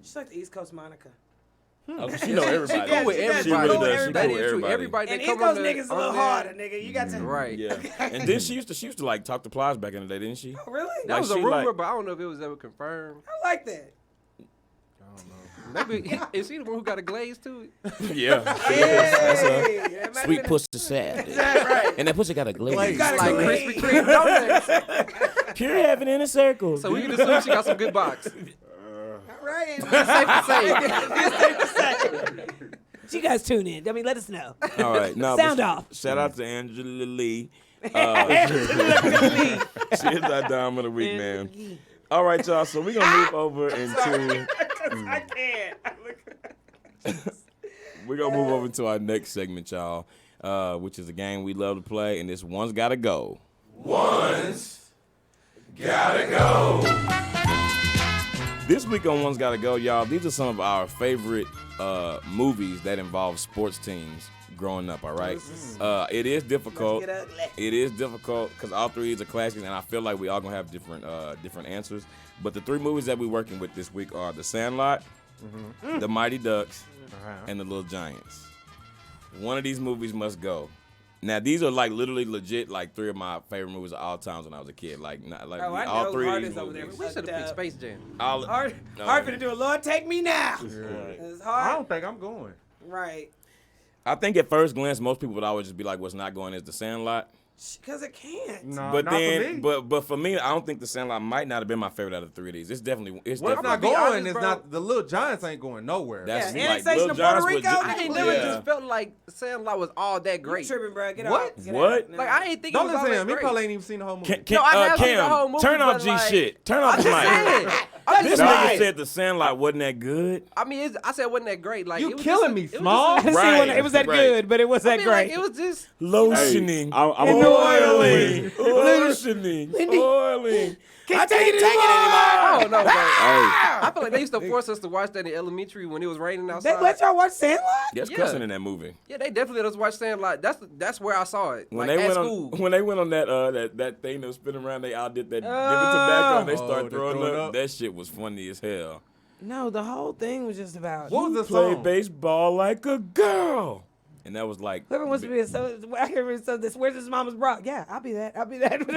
She's like the East Coast Monica. Oh, she know everybody. Cool with she does. She everybody. really does. She That cool is with true. everybody. Everybody And that East come on Coast the- niggas a on little there- harder, nigga. You got to. Right. Yeah, and then she used to like talk to Plies back in the day, didn't she? Oh, really? That Like, was a she, rumor, like- but I don't know if it was ever confirmed. I like that. Maybe is he the one who got a glaze to it? Yeah. Hey, that might Sweet have been- pussy sad. That's right. And that pussy got a glaze. You got Like a glaze. Krispy Kreme donuts. Pure heaven in a circle. So we can assume she got some good box. All right. Safe to say. You guys tune in. I mean, let us know. All right. No, Sound but off. Shout out to Angela Lee. She is our Diamond of the Week, man. All right, y'all. So we're going to move over into... I can't. We're going to move over to our next segment, y'all, which is a game we love to play, and this One's Gotta Go. This week on One's Gotta Go, y'all, these are some of our favorite movies that involve sports teams growing up, all right? It is difficult. Let's get ugly. It is difficult because all three of these are classics, and I feel like we all going to have different answers. But the three movies that we're working with this week are The Sandlot, The Mighty Ducks, and The Little Giants. One of these movies must go. Now, these are like literally legit, like three of my favorite movies of all times when I was a kid. Like, Oh, I all know three of Hard these is over there. movies. We should have picked Space Jam. All- Hard No. finna do it. Lord, take me now. It's I hard. don't think I'm going. Right. I think at first glance, most people would always just be like, "What's not going is The Sandlot." Because it can't. No, But not then, for me. but for me, I don't think The Sandlot might not have been my favorite out of the three of these. It's definitely What's I'm not gonna be going honest, is bro. not the Little Giants ain't going nowhere. That's Yeah, like annexation Lil of Giants Puerto was Rico? I ain't never yeah. just felt like Sandlot was all that You great. tripping, bro. Get What? out. Get What? out. No. Like I ain't think it Don't was listen all to that him. He great. probably ain't even seen the whole movie. Can, No, I have seen the whole movie, turn off but, G like, shit. Turn off the mic. saying. I'm This just nigga saying. said The Sandlot wasn't that good. I mean, I said it wasn't that great. Like You it was killing just, me, it was Small. just- I didn't see Right, when it was that right. good, but it was I that mean, great. like, it was just. Lotioning, I'm oiling, oiling. I can't take it I don't know, bro. Hey, I feel like they used to force us to watch that in elementary when it was raining outside. They let y'all watch Sandlot? There's Yeah. cussing in that movie. Yeah, they definitely let us watch Sandlot. That's where I saw it. When Like they at went school. on, when they went on that thing that was spinning around, they outdid that dipping tobacco and they started they throwing throwing up. up. That shit was funny as hell. No, the whole thing was just about. What was the Play song? baseball like a girl, and that was like. Whoever wants to be a so, I hear it so this. Where's his mama's bra? Yeah, I'll be that. I'll be that.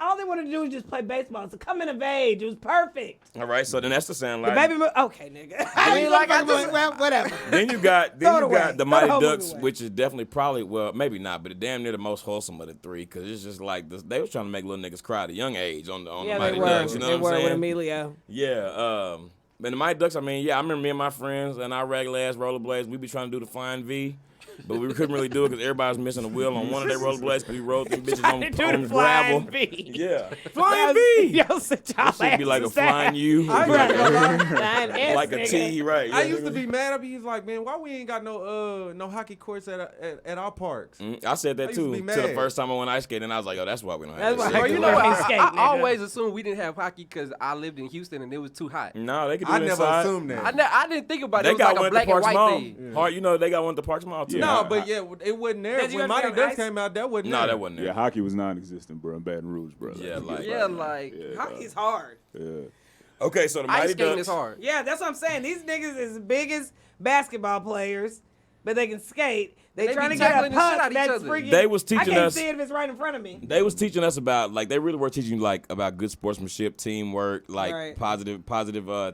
All they wanted to do was just play baseball. So coming of age, it was perfect. All right, so then that's The Sandlot. The baby, okay, nigga. I mean, like I just well, whatever. Then you got Throw it away. The Throw Mighty the whole movie Ducks, away. which is definitely probably maybe not, but damn near the most wholesome of the three, because it's just like they was trying to make little niggas cry at a young age on the Yeah, Mighty they were. Ducks. You know They what were I'm with saying? Emilio. Yeah. But the Mighty Ducks, I mean, yeah, I remember me and my friends and our regular ass rollerblades, we be trying to do the flying V. but we couldn't really do it because everybody was missing a wheel on one of their rollerblades because we rode them bitches on Do the gravel. flying V. Yeah, flying V. Yo, sit y'all That should be like a asses flying down. U, Flying S, like a nigga. T, right? I used to be mad. I'd be like, man, why we ain't got no hockey courts at our parks? I said that I used to too. be To the mad. first time I went ice skating, and I was like, oh, that's why we don't That's have this why- shit. Bro, you Like know, a I, skate, I nigga. always assumed we didn't have hockey because I lived in Houston and it was too hot. No, they could do I it never inside. assumed that. I didn't think about it. They It was got like one a at the black and Parks white Mall. thing. Hard, you know, they got one at the Parks Mall too. No, but yeah, it wasn't there. Did you When ever Mighty get on Ducks ice? came out, that wasn't No, there. that wasn't Yeah, there. hockey was non-existent, bro, in Baton Rouge, bro. Yeah, like- Yeah, like Hockey's hard. Yeah. Okay, so the ice Mighty skating Ducks. is hard. Yeah, that's what I'm saying. These niggas is as big as basketball players, but they can skate. They They trying be to get a tackling the shit puck out of each that's other. freaking. They was I teaching can't us- see it if it's right in front of me. They was teaching us about they really were teaching like about good sportsmanship, teamwork, like Right. positive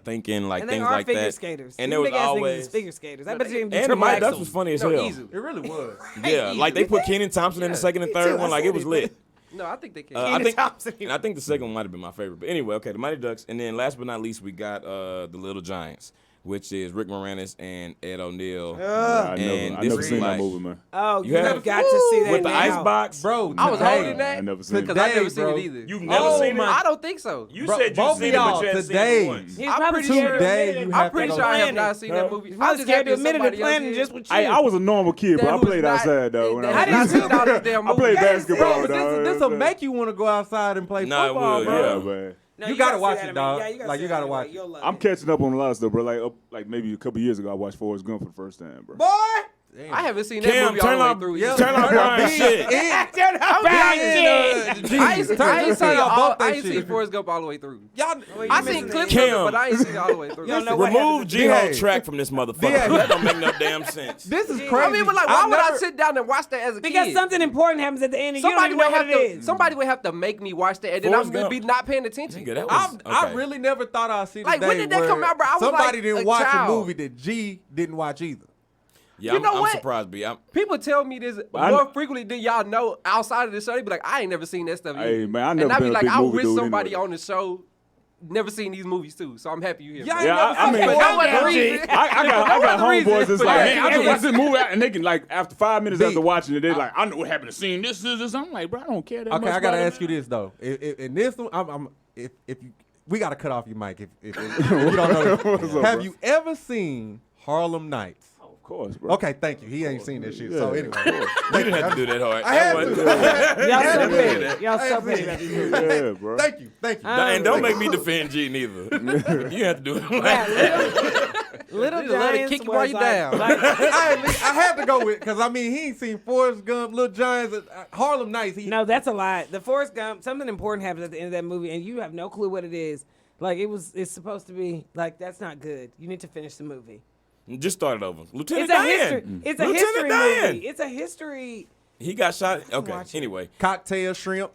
thinking, like And they things are like figure that. skaters. And These there was big ass niggas always is figure skaters. I bet you can do and the triple Mighty Ducks axel. was funny as No, hell. easy. It really was. Yeah, like they put Kenan Thompson in the second and third one, like it was lit. No, I think they can. I Kenan think Thompson. and I think the second one might have been my favorite. But anyway, okay, the Mighty Ducks, and then last but not least, we got the Little Giants, which is Rick Moranis and Ed O'Neill. I And never this seen was that like- movie, man. Oh, You you have- have got to see that with the now. ice box, Bro, I was today, holding that I never seen because it. I never Today, seen bro. it either. You've never Oh seen my- it. I don't think so. You Bro, said both you of seen it, but y'all you hadn't seen today. it once. He's I'm probably pretty scared sure- to admit today it. you I'm have pretty to sure I have Planet. not seen that movie. I I'm was just scared to happy admit it. somebody The else planet did. just with you. Hey, I was a normal kid, bro. That I was played not- outside though. When that I had was not seen all this damn I played movie. basketball. Bro, but this will make you want to go outside and play Nah, it football, would, bro. yeah. man. No, You gotta see watch that it, in dog. Yeah, you gotta Like, see you that gotta in watch You'll love I'm it. catching up on a lot of stuff, bro. Like maybe a couple years ago, I watched Forrest Gump for the first time, bro. Boy, I haven't seen that Cam, movie all turn the way off, through. Yeah. turn off Brian's shit. turn up about shit. I ain't Turn seen off all. both I that ain't shit. seen Forrest Gump all the way through. Y'all, I missing seen it. clips of it, Cam. but I ain't seen it all the way through. You don't know what Remove happened to G-Ho DA. track from this motherfucker. DA. That don't make no damn sense. this is I crazy. I mean, but like, why would I never- sit down and watch that as a Because kid? something important happens at the end, and you don't Somebody even know would what have it to. is. Somebody would have to make me watch that, and then Forrest I'm gonna be Gump. not paying attention. Nigga, that was, I okay. really never thought I'd see the Like, day when did that where come out, bro? I was somebody like didn't a watch child. a movie that G didn't watch either. Yeah, You know I'm what? surprised, B. People tell me this I more kn- frequently than y'all know outside of the show. They be like, I ain't never seen that stuff. Hey, either. man, I and never I been be a like, big I movie wish dude somebody anyway. on the show never seen these movies too. So I'm happy you here. Y'all bro. ain't Yeah, never I seen mean- Forrest That wasn't Gump? the reason. I got the reason homeboys that's for like, that. hey, I just watched this movie, and they can like after 5 minutes B. after watching it, they're like, I know what happened to scene. This. I'm like, bro, I don't care that much. Okay, I gotta about ask it, you man. this though. In this one, if you, we gotta cut off your mic if you don't know. What's up, Have bro? you ever seen Harlem Nights? Of course, bro. Okay, thank you. He ain't seen that shit. So Yeah, anyway, You didn't have to do that hard. I had That wasn't- to. Y'all so Yeah. petty. Y'all so petty about these movies. Yeah, bro. Thank you. And don't make me defend G neither. You have to do it. Little Just let it Giants kick you was while you like, down. I had to go with because I mean he ain't seen Forrest Gump, Little Giants, Harlem Nights. No, that's a lie. The Forrest Gump, something important happens at the end of that movie, and you have no clue what it is. Like it's supposed to be like that's not good. You need to finish the movie. Just start it over. Lieutenant It's a Dan. history. It's a Lieutenant history Dan. movie. It's a history. He got shot. Okay. watch it. Anyway. Cocktail shrimp,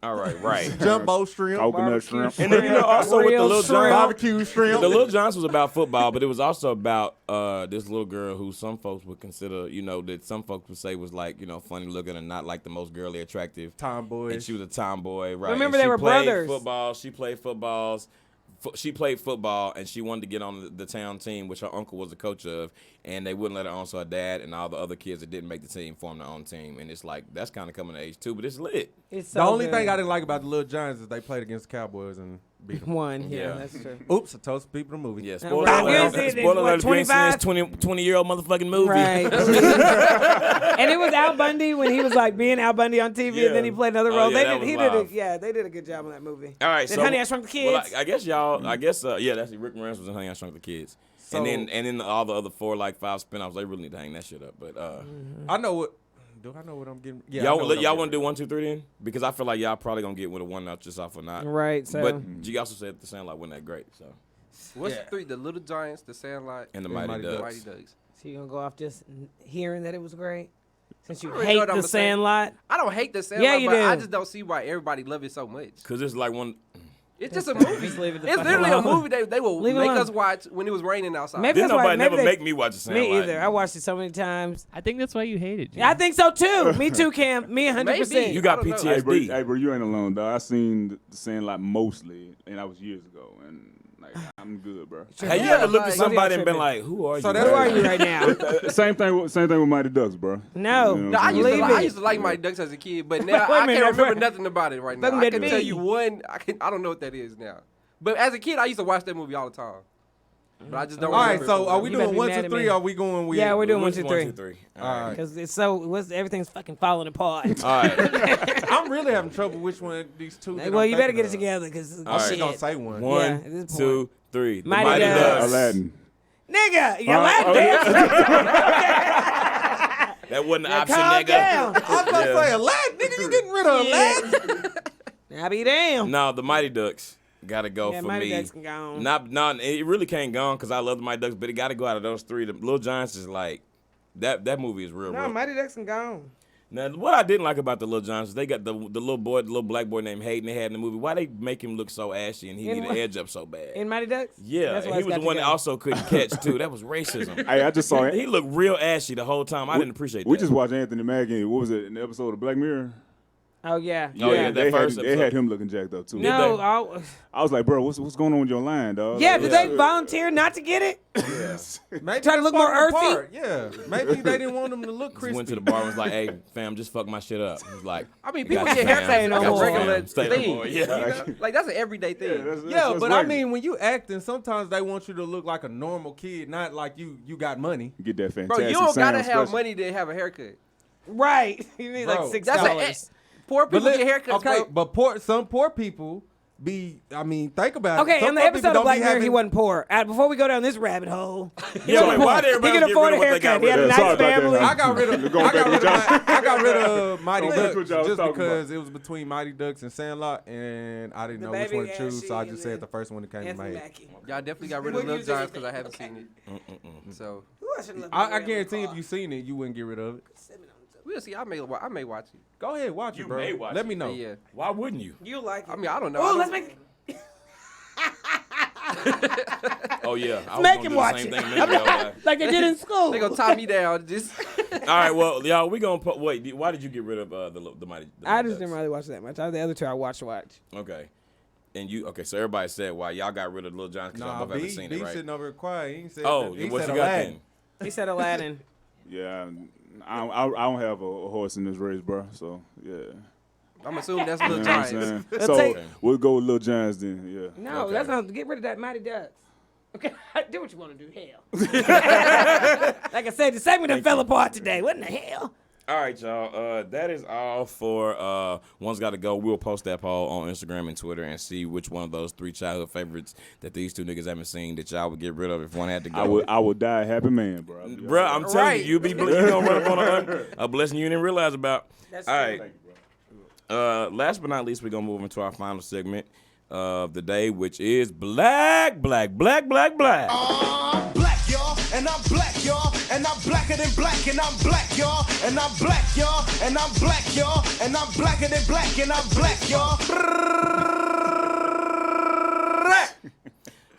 All right. jumbo shrimp, Coconut shrimp. And then you know also with the Real Little shrimp. Giants. barbecue shrimp. The Little Giants was about football, but it was also about this little girl who some folks would consider, that some folks would say was like, funny looking and not like the most girly attractive. Tomboy. And she was a tomboy, right? Remember And they she were played brothers. Football. She played footballs. She played football, and she wanted to get on the town team, which her uncle was the coach of, and they wouldn't let her on, so her dad and all the other kids that didn't make the team formed their own team. And it's like, that's kind of coming to age too, but it's lit. It's so The only good. thing I didn't like about the Little Giants is they played against the Cowboys and beat them. One, yeah, Yeah. that's true. Oops, I told some people the movie. Yeah, Now, spoiler what alert. is it? Spoiler What, alert, Green 25? 20-year-old motherfucking movie. Right. And it was Al Bundy when he was like being Al Bundy on TV, Yeah. and then he played another Oh, role. yeah, that They was live. they did a good job on that movie. All right, Then so Honey, I Shrunk the Kids. Well, I guess y'all. Yeah, that's Rick Moranis was in Honey, I Shrunk the Kids. So- and then all the other 4, 5 spinoffs, they really need to hang that shit up. But I know what. Do I know what I'm getting? Yeah, I know y'all what I'm want to getting. do 1, 2, 3 then? Because I feel like y'all probably gonna get with a 1 not just off or not. Right. So But G also said the Sandlot wasn't that great. So What's Yeah. the three? The Little Giants, the Sandlot, and the Yeah, Mighty Mighty Ducks. Mighty Ducks. so you gonna go off just hearing that it was great? Since you I already know hate what I'm the saying. Sandlot. I don't hate the Sandlot, Yeah, you but I do. just don't see why everybody love it so much. Cause it's like one. It's just a movie. Just leave it the It's fuck literally a alone. movie they will Leave it make alone. us watch when it was raining outside. Maybe Didn't that's why. nobody Maybe never they, make me watch the Sandlot. me either. I watched it so many times. I think that's why you hate it. Jim. I think so too. Me too, Cam. Me 100%. Maybe. You got I don't know. PTSD. Hey, bro, you ain't alone, dog. I seen the Sandlot mostly, and that was years ago, and like I'm good, bro. Have you Yeah, ever looked at like- somebody and been like, "Who are you?" So Who that's are you right now? Same thing with Mighty Ducks, bro. No. You know No, what I I'm used, to saying? like, Leave I it. used to like my Ducks as a kid, but now Wait a I minute, can't remember bro. nothing about it right now. Fucking I that can tell me. you one. I don't know what that is now. But as a kid, I used to watch that movie all the time. But I just don't. All right, remember so are we You better doing be 1, mad 2, at 3? me. Or are we going with? Yeah, we're doing 1, Which 2, 3. 3. All right. Because it's so everything's fucking falling apart. All right. I'm really having trouble which one of these two. that Well, I'm you better thinking get it of. together because All I'm right. just gonna say one. Yeah, One, at this point. 2, 3. The Mighty Mighty Ducks. Ducks. Aladdin. Nigga, you Uh, like oh, that? That wasn't an Yeah, option, calm nigga. down. I was about to Yeah. say Aladdin. Nigga, you getting rid of Aladdin? I'll be damn. No, the Mighty Ducks gotta go Yeah, for Mighty me. Ducks can go on. Not, it really can't go on because I love the Mighty Ducks, but it got to go out of those three. The Little Giants is like that movie is real. No, real. Mighty Ducks can go on. Now, what I didn't like about the Little Giants, they got the little boy, the little black boy named Hayden they had in the movie. Why they make him look so ashy and he In need what? an edge up so bad? In Mighty Ducks? Yeah, That's and why he it's was got the one to that go. also couldn't catch too. That was racism. Hey, I just saw it. He looked real ashy the whole time. I didn't appreciate that. We just watched Anthony Mackie. What was it? In the episode of Black Mirror? Oh, yeah. Oh, yeah, that they first had, episode. they had him looking jacked up too. No, they? I I was like, bro, what's going on with your line, dog? yeah, Like, did what's they up? volunteer not to get it? Maybe Try to look more falling earthy? apart. Yeah, maybe they didn't want them to look Just crispy. went to the bar and was like, "Hey, fam, just fuck my shit up." He was like, I mean, "I people got get you, fam. Say haircuts no like a more. regular Stay no thing. more. You Yeah. know? Like that's an everyday thing. Yeah, but I right. mean, when you acting, sometimes they want you to look like a normal kid, not like you got money. Get that Bro, fantastic you don't gotta sound have special. money to have a haircut. Right. You need Bro, like That's $6. Poor people let- get haircuts, okay, bro. but some poor people be. I mean, think about it. Okay, Some in the poor people episode of don't Black be Mirror, he having- wasn't poor. Before we go down this rabbit hole, Yeah, wait, why did he everybody could get afford rid a of what they got haircut. He had a rid of? nice Sorry about that, family. huh? I got rid of Go back to what y'all- I got rid of Mighty Go back to Ducks what y'all was just talking because it was between Mighty Ducks and Sandlot, and I didn't The know which baby one to choose, so I Ashy just and said the first one that came to my Anthony head. Mackie. Y'all definitely got rid What of Little you just- Giants because I haven't seen it. So Ooh, I should've left I my guarantee car. if you seen it, you wouldn't get rid of it. we'll see. I may watch it. Go ahead, watch You it, bro. may watch Let it. me know. Yeah. Why wouldn't you? You like it. I mean, I don't know. I Oh, don't- let's make Oh yeah, I was make gonna him do the watch same it. thing a minute ago. like they did in school. They gonna tie me down. Just All right, well, y'all, we gonna put. Wait, why did you get rid of the Mighty? The I Mighty just didn't Ducks? really watch that much. The other two I watch. Okay, and you okay? So everybody said why y'all got rid of Little Giants because Nah, y'all both haven't B seen B it, right? sitting over here quiet. He ain't said Oh, nothing. He what said you got Aladdin. then? He said Aladdin. Yeah, I don't have a horse in this race, bro. So yeah. I'm assuming that's You Little know what I'm Giants. saying? Let's So take- we'll go with Little Giants then. Yeah. No, Okay. that's not. Get rid of that Mighty Ducks. Okay, do what you want to do. Hell. Like I said, the segment that fell apart today. What in the hell? All right, y'all. That is all for One's Gotta Go. We'll post that poll on Instagram and Twitter and see which one of those three childhood favorites that these two niggas haven't seen that y'all would get rid of if one had to go. I would die a happy man, bro. I'll be Bruh, I'm telling Right. you, you gonna run up on a blessing you didn't realize about. That's All true. right. Last but not least, we're gonna move into our final segment of the day, which is black. Black, y'all, and I'm black, y'all, and I'm blacker than black, and I'm black, y'all, and I'm black, y'all, and I'm black, y'all, and I'm blacker than black, and I'm black, y'all.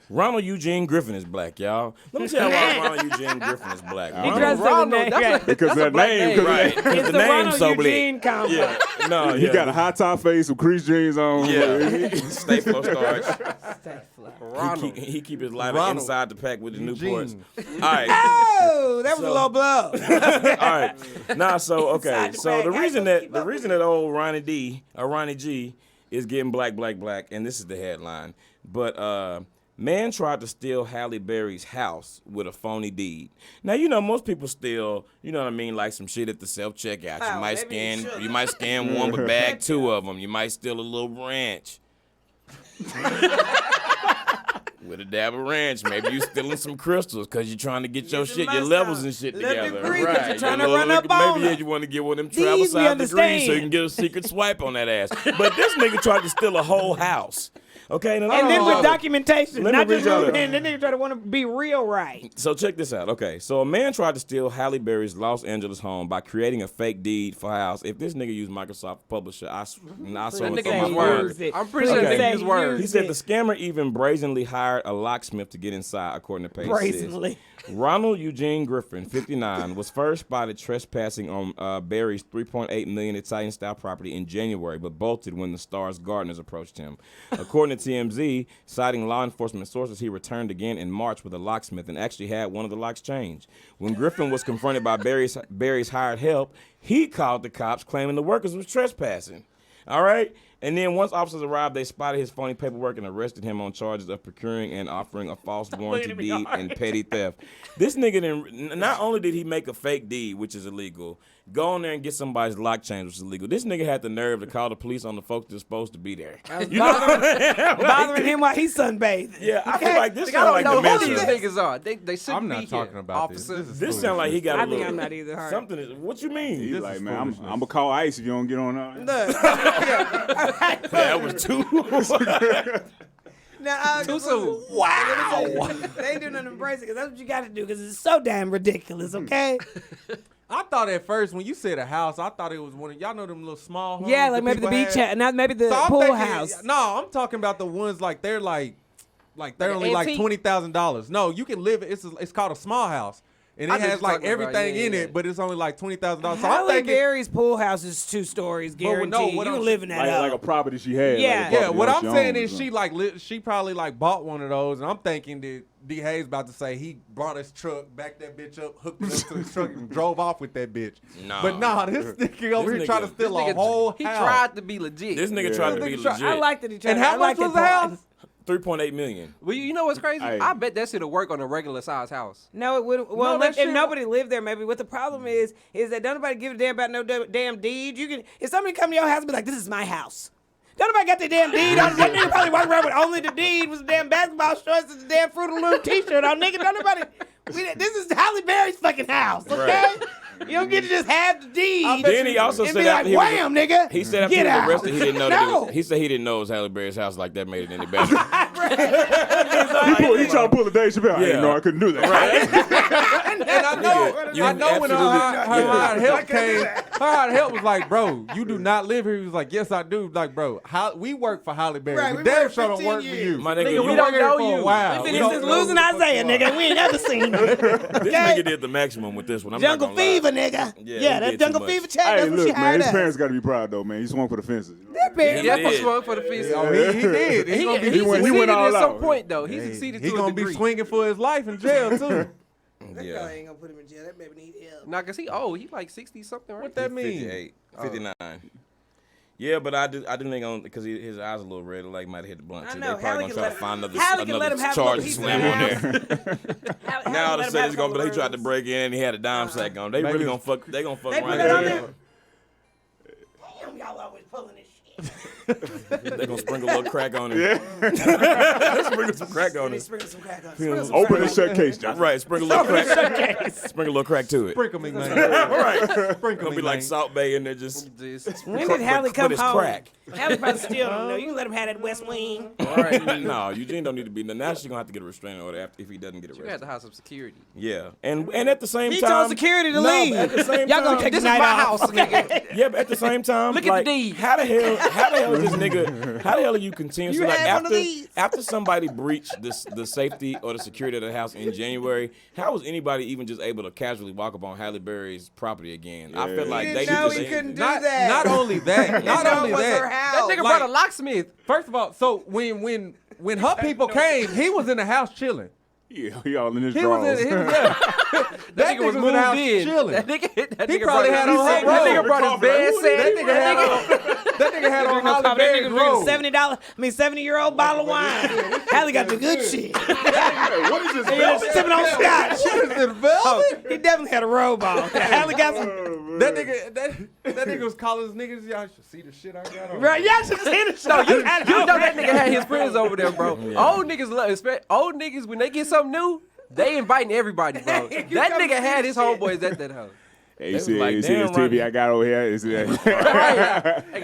Ronald Eugene Griffin is black, y'all. Let me tell you why Ronald Eugene Griffin is black. He Ronald- tries to say the Ronald, name. that's Yeah. a- Because that's a that black name, right? Because It's the the name's Ronald so Eugene black. combo. Yeah, no, He yeah. got a high top face with crease jeans on. Yeah, stay flow starch. Ronald. He keep his lighter Ronald. inside the pack with the Newports. Eugene. All right. Oh, that was So- a low blow. All right. Nah, so okay. Inside the So bag. the I reason ain't that gonna keep up that old Ronnie G is getting black, and this is the headline. But man tried to steal Halle Berry's house with a phony deed. Now you know most people steal, you know what I mean, like some shit at the self checkout. Oh, You might maybe you scan, should. you might scan one but bag two of them. You might steal a little ranch. With a dab of ranch, maybe you stealing some crystals because you're trying to get your some shit, your muscle. levels and shit Little together. degree 'cause Right. you're trying Your to run little- up on Maybe them. you want to get one of them These travel we size degrees so you understand. can get a secret swipe on that ass. But this nigga tried to steal a whole house. Okay, now And then with y'all- documentation, Let me not read just y'all moving the- in. Then they try to want to be real right. So check this out. Okay, so a man tried to steal Halle Berry's Los Angeles home by creating a fake deed for a house. If this nigga used Microsoft Publisher, I saw That it nigga from used my words. word. I'm pretty sure Okay. they use words. He said the scammer even brazenly hired a locksmith to get inside, according to page 6. Brazenly. Ronald Eugene Griffin, 59, was first spotted trespassing on Berry's $3.8 million Italian-style property in January, but bolted when the star's gardeners approached him. According to TMZ, citing law enforcement sources, he returned again in March with a locksmith and actually had one of the locks changed. When Griffin was confronted by Berry's hired help, he called the cops, claiming the workers was trespassing. All right? And then once officers arrived, they spotted his phony paperwork and arrested him on charges of procuring and offering a false warranty deed and petty theft. This nigga didn't, not only did he make a fake deed, which is illegal, go in there and get somebody's lock change, which is illegal. This nigga had the nerve to call the police on the folks that's supposed to be there. You know what I'm saying? Bothering him while he's sunbathing. Yeah, I feel like this I sound don't like know who dementia. these niggas are. They shouldn't I'm be not here. talking about this. Officer. This sound like he got a I think little, I'm not either. Hard. something. What you mean? He's This like, is man, I'm foolishness. gonna call ICE if you don't get on. That was too. Now, Too soon. Wow. They ain't doing nothing to embrace it because that's what you got to do because it's so damn ridiculous, okay? I thought at first when you said a house, I thought it was one of y'all know them little small homes. Yeah, that like maybe the people beach had? house, not maybe the So I'm pool thinking- house. No, I'm talking about the ones like they're like they're Like only an like antique? $20,000. No, you can live it. It's called a small house, and I it know has what you're like talking about, everything in yeah. it, but it's only like $20,000. So I'm Halle thinking, Berry's pool house is 2 stories, no, guaranteed. what you I'm can live in that like, house. like a property she had. Yeah. like a yeah. property What that I'm she saying owned or is she probably like bought one of those, and I'm thinking that D. Hayes about to say he brought his truck, backed that bitch up, hooked it up to his truck, and drove off with that bitch. Nah. But nah, this nigga over This here trying to nigga- steal Nigga, a whole he house. tried to be legit. This nigga Yeah. tried to This be nigga tried- legit. I like that he tried. And how I much like was the that part. house? $3.8 million. Well, you know what's crazy? Hey. I bet that shit'll work on a regular size house. No, it would. Well, that if shit- nobody lived there, maybe. What the problem is that don't nobody give a damn about no damn deed. You can, if somebody come to your house and be like, "This is my house." Don't nobody got their damn deed on. That nigga probably walk around with only the deed was the damn basketball shorts and the damn Fruit of the Loom t-shirt on. Nigga, don't nobody. This is Halle Berry's fucking house, okay? Right. You don't get to just have the deed. Then he also and said be like, after he was- "Wham, nigga." He said after Get he was out. arrested, he didn't know that No. he said he didn't know it was Halle Berry's house like that made it any better. He tried to pull a Dave Chappelle. I Yeah. didn't know I couldn't do that. And I know when her hired help came, her hired help was like, bro, you do not live here. He was like, yes, I do. Like, bro, we work for Halle Berry. Right, we we damn work sure don't 15 work for years. you. My nigga, Nigga, you we work don't here know for a you. while. This We is don't know losing who the fuck Isaiah, you are. nigga. We ain't never seen him. this nigga did the maximum with this one. I'm Jungle not gonna lie. Fever, nigga. Yeah, Yeah, he that did too Jungle much. Fever chat. Hey, That's what she look, man, hired his us. parents got to be proud though, man. He swung for the fences. You know? Their parents. He That did. was swung for the fence. Oh, he did. He's gonna be He went succeeded all at some out. point, though. He Hey, succeeded he to a gonna be degree. swinging for his life in jail too. That Yeah. girl ain't gonna put him in jail. That baby need help. Nah, cause he old. He like 60 something, right? What that mean? 58, 59. Yeah, but I do think on because his eyes a little red, like might have hit the blunt I too. know. They probably Halle gonna try can to find Halle can let him another have a charge little to piece of slam the on house. there. Now all of a sudden it's gonna be he tried to break in and he had a dime sack on. They Maybe really it's- gonna fuck. They gonna fuck They put around. that on here. there? Damn, y'all always pulling this shit. They gonna sprinkle a little crack on it. Yeah. Sprinkle some crack on Let me it. sprinkle some crack on it. Feel Sprinkle some Open crack and on shut case, John. Right, sprinkle a little crack. Sprinkle a little crack to it. Sprinkle me, man. Right. Sprinkle Gonna me, be like man. Salt Bay and they're just. Just, When did Halle but come it's home? crack. Halle probably still don't know. You can let him have that West Wing. Right. No, Eugene don't need to be. Now she's gonna have to get a restraining order after if he doesn't get you had arrested. to have some security. Yeah, and at the same He time, told security to no, leave. At the same Y'all time, gonna take This the is night my off. house, nigga. Yeah, but at the same time, Look at like, the deed. how the hell is this nigga? How the hell are you continuously You like had one of after these. after somebody breached the safety or the security of the house in January? How was anybody even just able to casually walk up on Halle Berry's property again? I feel like He they didn't know just he couldn't do Not, that. not only that, not That only was her that. house. That nigga Like- brought a locksmith. First of all, so when her people came, he was in the house chilling. Yeah, he all in his He was drawers. in, that That nigga was in moved the house in. chilling. That nigga He probably had on that her nigga robe. brought his bed set. That nigga had on. That nigga had on Halle That Berry's nigga robe. drinking $70 bottle of wine. Halle got the good shit. Hey, what is this? He was sipping on scotch. What is it, velvet? He definitely had a robe on. Halle got some. That nigga was calling his niggas. Y'all should see the shit I got on. Right, y'all should see the show. You know that nigga had his friends over there, bro. Old niggas love. Old niggas when they get something new, they inviting everybody, bro. That nigga had his homeboys at that house. Hey, They you see, was like, you see damn, this TV Ronnie. I got over here? Is that? I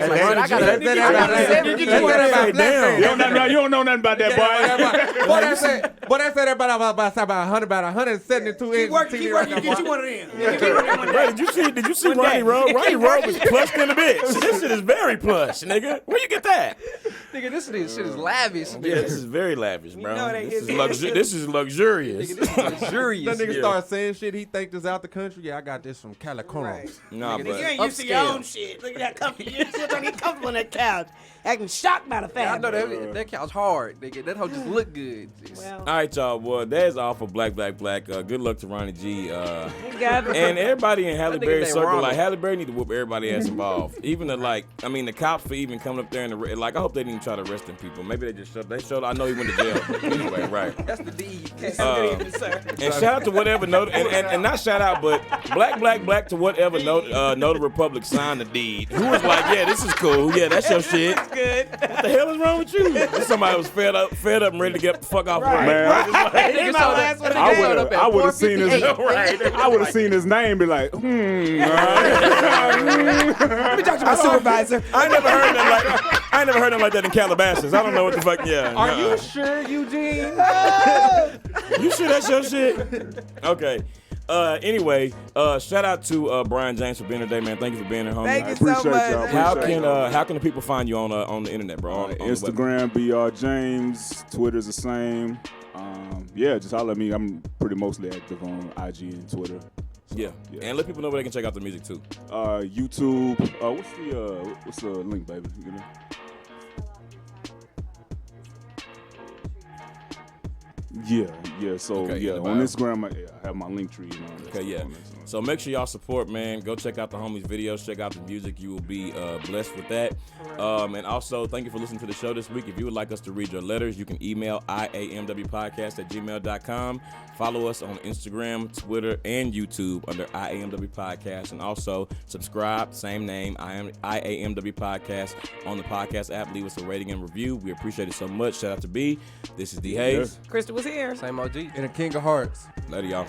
got You don't know nothing about that, boy. Boy, that said about 172 inches. Keep working, get you one of them. Bro, did you see Ronnie Rowe? Ronnie Rowe is plush in the bitch. This shit is very plush, nigga. Where you get that? Nigga, this shit is lavish. Yeah, Nigga. this is very lavish, bro. know they This is- is this is luxurious. Nigga, this is luxurious. That nigga Yeah. start saying shit. He think this out the country. Yeah, I got this from California. Right. Nah, Nigga, but You ain't used to your Upscale. own shit. Look at that comfy. You still don't even comfortable on that couch. Acting shocked by the I know fact. that couch hard, nigga. That hoe just look good. Well, all right, y'all. Well, that's all for Black. Good luck to Ronnie G. thank God. And everybody in Halle That nigga Berry named circle, Ronald. like Halle Berry need to whoop everybody ass involved. Even the the cops for even coming up there and I hope they didn't try to arrest them people. Maybe they just showed. I know he went to jail. But anyway, right. That's the deed. And shout out to whatever note, and not shout out, but black to whatever note Republic signed the deed. Who was like, yeah, this is cool. Yeah, that's your shit. What Good. the hell is wrong with you? Somebody was fed up and ready to get the fuck off work. Man, They my last one. I today. would've- I would've seen his- 4:58. I would have seen his name, be like, Let me talk to my supervisor. I ain't never heard them like that in Calabasas. I don't know what the fuck. Yeah. Are you sure, Eugene? You sure that's your shit? Okay. Anyway, shout out to Brian James for being here today, man. Thank you for being here, homie. Thank you appreciate so much. y'all. How can the people find you on the internet, bro? On the web? Instagram, BR James. Twitter's the same. Yeah, just holler at me. I'm pretty mostly active on IG and Twitter. So, Yeah. And let people know where they can check out the music too. YouTube. What's the link, baby? You know? Yeah. So Okay, in the on bio. Instagram, I have my link tree. You know, Okay, yeah. So make sure y'all support, man. Go check out the homies' videos. Check out the music. You will be blessed with that. And also, thank you for listening to the show this week. If you would like us to read your letters, you can email IAMWpodcast@gmail.com. Follow us on Instagram, Twitter, and YouTube under IAMW Podcast. And also, subscribe, same name, IAMW Podcast on the podcast app. Leave us a rating and review. We appreciate it so much. Shout out to B. This is D. Hayes. Krista was here. Same OG. And a king of hearts. Later, y'all.